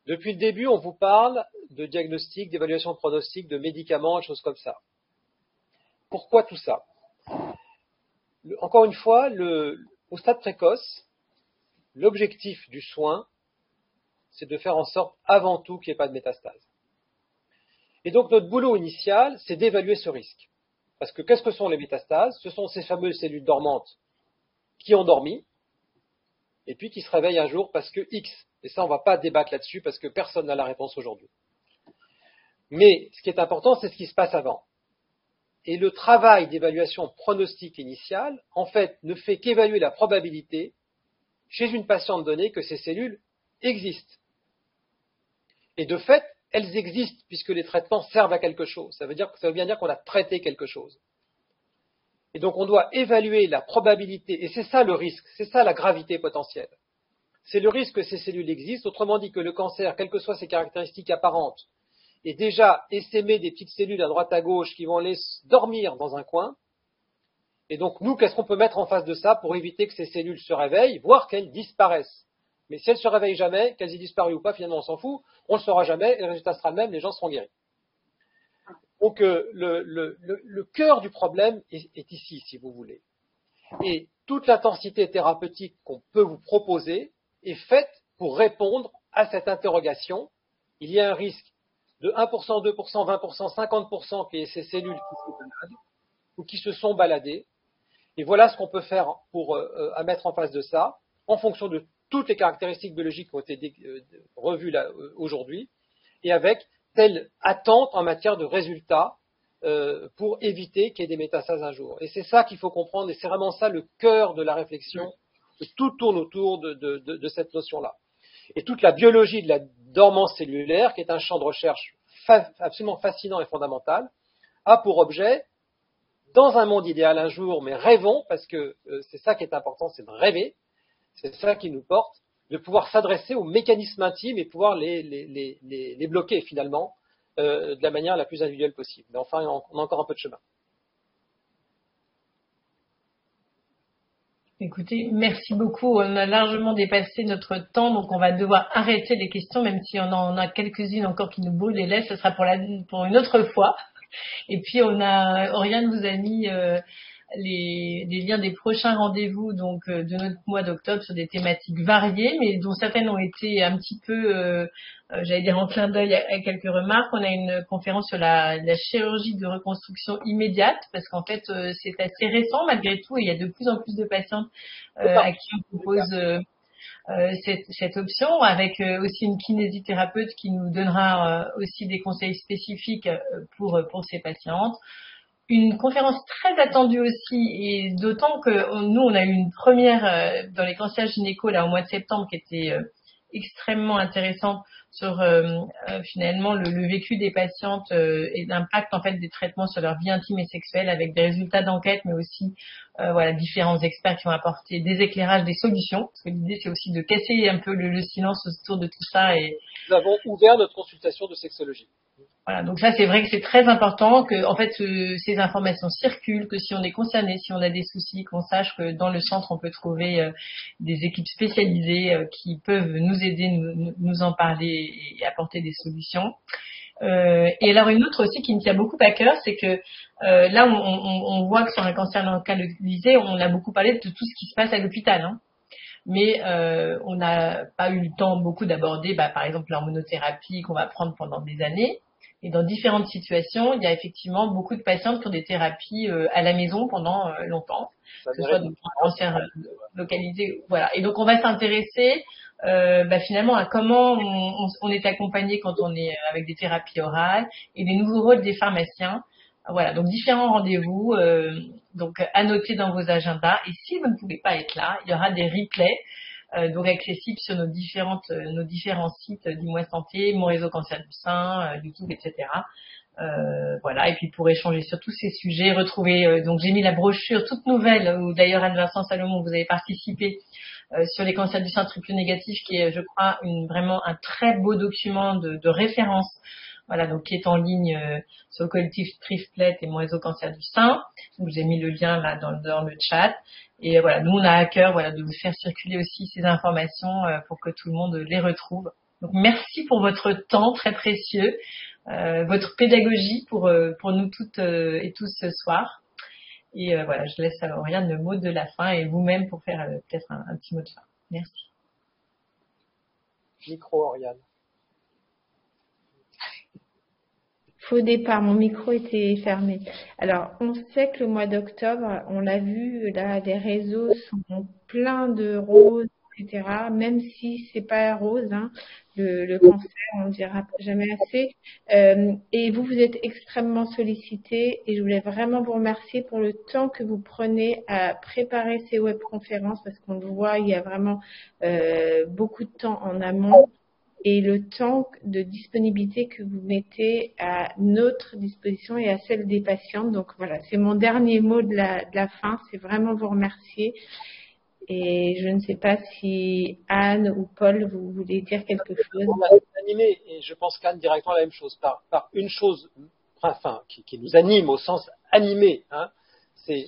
D: Depuis le début, on vous parle de diagnostic, d'évaluation de pronostic, de médicaments, de choses comme ça. Pourquoi tout ça ? Encore une fois, au stade précoce, l'objectif du soin, c'est de faire en sorte, avant tout, qu'il n'y ait pas de métastase. Et donc, notre boulot initial, c'est d'évaluer ce risque. Parce que qu'est-ce que sont les métastases ? Ce sont ces fameuses cellules dormantes qui ont dormi, et puis qui se réveillent un jour parce que X. Et ça, on ne va pas débattre là-dessus, parce que personne n'a la réponse aujourd'hui. Mais ce qui est important, c'est ce qui se passe avant. Et le travail d'évaluation pronostique initiale, en fait, ne fait qu'évaluer la probabilité chez une patiente donnée que ces cellules existent. Et de fait, elles existent puisque les traitements servent à quelque chose. Ça veut bien dire qu'on a traité quelque chose. Et donc on doit évaluer la probabilité, et c'est ça le risque, c'est ça la gravité potentielle. C'est le risque que ces cellules existent, autrement dit que le cancer, quelles que soient ses caractéristiques apparentes, et déjà essaimer des petites cellules à droite à gauche qui vont les dormir dans un coin. Et donc nous, qu'est-ce qu'on peut mettre en face de ça pour éviter que ces cellules se réveillent, voire qu'elles disparaissent. Mais si elles se réveillent jamais, qu'elles aient disparu ou pas, finalement on s'en fout, on ne le saura jamais, et le résultat sera le même, les gens seront guéris. Donc le cœur du problème est ici, si vous voulez. Et toute l'intensité thérapeutique qu'on peut vous proposer est faite pour répondre à cette interrogation. Il y a un risque de 1%, 2%, 20%, 50% qu'il y ait ces cellules qui se baladent ou qui se sont baladées. Et voilà ce qu'on peut faire à mettre en face de ça, en fonction de toutes les caractéristiques biologiques qui ont été revues là, aujourd'hui, et avec telle attente en matière de résultats pour éviter qu'il y ait des métastases un jour. Et c'est ça qu'il faut comprendre, et c'est vraiment ça le cœur de la réflexion. Tout tourne autour de cette notion-là. Et toute la biologie de la dormance cellulaire, qui est un champ de recherche absolument fascinant et fondamental, a pour objet, dans un monde idéal un jour, mais rêvons, parce que c'est ça qui est important, c'est de rêver, c'est ça qui nous porte, de pouvoir s'adresser aux mécanismes intimes et pouvoir les bloquer finalement de la manière la plus individuelle possible. Mais enfin, on a encore un peu de chemin.
C: Écoutez, merci beaucoup. On a largement dépassé notre temps, donc on va devoir arrêter les questions, même si on en a quelques-unes encore qui nous brûlent les lèvres. Ce sera pour une autre fois. Et puis Oriane vous a mis les liens des prochains rendez-vous donc de notre mois d'octobre sur des thématiques variées, mais dont certaines ont été un petit peu, j'allais dire en clin d'œil à quelques remarques. On a une conférence sur la chirurgie de reconstruction immédiate, parce qu'en fait c'est assez récent malgré tout, et il y a de plus en plus de patientes à qui on propose cette option, avec aussi une kinésithérapeute qui nous donnera aussi des conseils spécifiques pour ces patientes. Une conférence très attendue aussi, et d'autant que nous on a eu une première dans les cancers gynéco là au mois de septembre qui était extrêmement intéressante sur finalement le vécu des patientes et l'impact en fait des traitements sur leur vie intime et sexuelle, avec des résultats d'enquête, mais aussi différents experts qui ont apporté des éclairages, des solutions, parce que l'idée c'est aussi de casser un peu le silence autour de tout ça. Et
D: nous avons ouvert notre consultation de sexologie.
C: Voilà, donc ça c'est vrai que c'est très important que en fait ces informations circulent, que si on est concerné, si on a des soucis, qu'on sache que dans le centre on peut trouver des équipes spécialisées qui peuvent nous aider, nous en parler et apporter des solutions. Et alors une autre aussi qui me tient beaucoup à cœur, c'est que là on voit que sur un cancer localisé, on a beaucoup parlé de tout ce qui se passe à l'hôpital, hein. Mais on n'a pas eu le temps beaucoup d'aborder par exemple l'hormonothérapie qu'on va prendre pendant des années. Et dans différentes situations, il y a effectivement beaucoup de patientes qui ont des thérapies à la maison pendant longtemps, que ce soit donc pour un cancer localisé, voilà. Et donc on va s'intéresser finalement à comment on est accompagné quand on est avec des thérapies orales et les nouveaux rôles des pharmaciens. Voilà, donc différents rendez-vous, donc à noter dans vos agendas. Et si vous ne pouvez pas être là, il y aura des replays, donc accessibles sur nos différents sites du Mois Santé, Mon Réseau Cancer du Sein, YouTube, etc. Voilà, et puis pour échanger sur tous ces sujets, retrouver, donc j'ai mis la brochure toute nouvelle, où d'ailleurs Anne-Vincent Salomon, vous avez participé, sur les cancers du sein triple négatif, qui est, je crois, vraiment un très beau document de référence. Voilà, donc qui est en ligne sur le collectif Triplet et Mon Réseau Cancer du Sein. Donc j'ai mis le lien là dans le chat. Et voilà, nous on a à cœur de vous faire circuler aussi ces informations pour que tout le monde les retrouve. Donc merci pour votre temps très précieux, votre pédagogie pour nous toutes et tous ce soir. Et voilà, je laisse à Oriane le mot de la fin et vous-même pour faire peut-être un petit mot de fin. Merci.
D: Micro, Oriane.
A: Faux départ, mon micro était fermé. Alors, on sait que le mois d'octobre, on l'a vu, là, les réseaux sont pleins de roses, etc. Même si c'est pas rose, hein, le cancer, on ne dira jamais assez. Et vous êtes extrêmement sollicité et je voulais vraiment vous remercier pour le temps que vous prenez à préparer ces webconférences parce qu'on le voit, il y a vraiment beaucoup de temps en amont. Et le temps de disponibilité que vous mettez à notre disposition et à celle des patientes. Donc voilà, c'est mon dernier mot de la fin, c'est vraiment vous remercier. Et je ne sais pas si Anne ou Paul, vous voulez dire quelque chose.
D: On a animé, et je pense qu'Anne directement la même chose, par une chose qui nous anime au sens animé, hein, c'est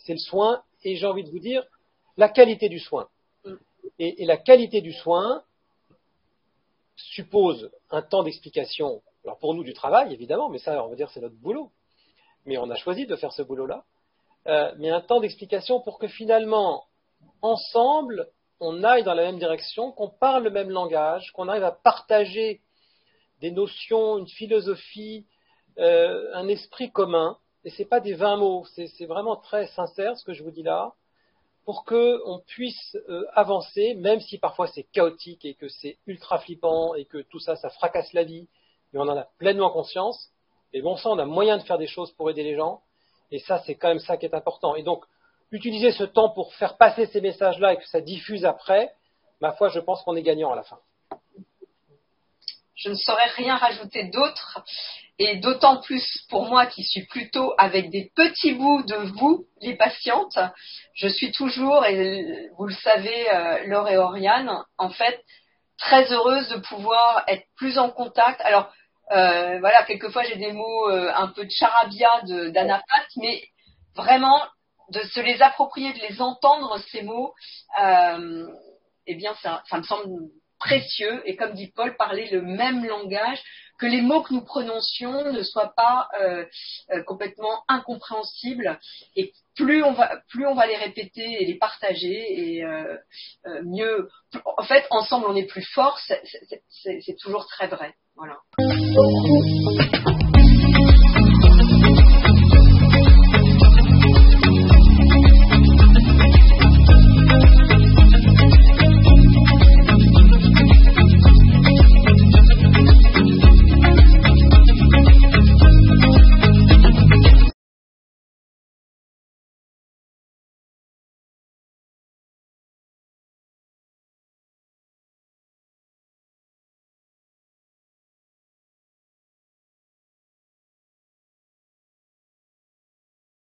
D: le soin, et j'ai envie de vous dire, la qualité du soin. Et la qualité du soin suppose un temps d'explication, alors pour nous du travail évidemment, mais ça on va dire c'est notre boulot, mais on a choisi de faire ce boulot-là, mais un temps d'explication pour que finalement, ensemble, on aille dans la même direction, qu'on parle le même langage, qu'on arrive à partager des notions, une philosophie, un esprit commun, et c'est pas des 20 mots, c'est vraiment très sincère ce que je vous dis là, pour qu'on puisse avancer, même si parfois c'est chaotique et que c'est ultra flippant et que tout ça, ça fracasse la vie, mais on en a pleinement conscience. Et bon sang, on a moyen de faire des choses pour aider les gens, et ça, c'est quand même ça qui est important. Et donc, utiliser ce temps pour faire passer ces messages-là et que ça diffuse après, ma foi, je pense qu'on est gagnant à la fin.
B: Je ne saurais rien rajouter d'autre, et d'autant plus pour moi qui suis plutôt avec des petits bouts de vous, les patientes. Je suis toujours, et vous le savez, Laure et Oriane, en fait, très heureuse de pouvoir être plus en contact. Alors, voilà, quelquefois j'ai des mots un peu de charabia d'anapath, mais vraiment de se les approprier, de les entendre, ces mots, eh bien, ça me semble précieux, et comme dit Paul, parler le même langage, que les mots que nous prononcions ne soient pas complètement incompréhensibles, et plus on va les répéter et les partager, et mieux, en fait, ensemble on est plus fort, c'est toujours très vrai, voilà.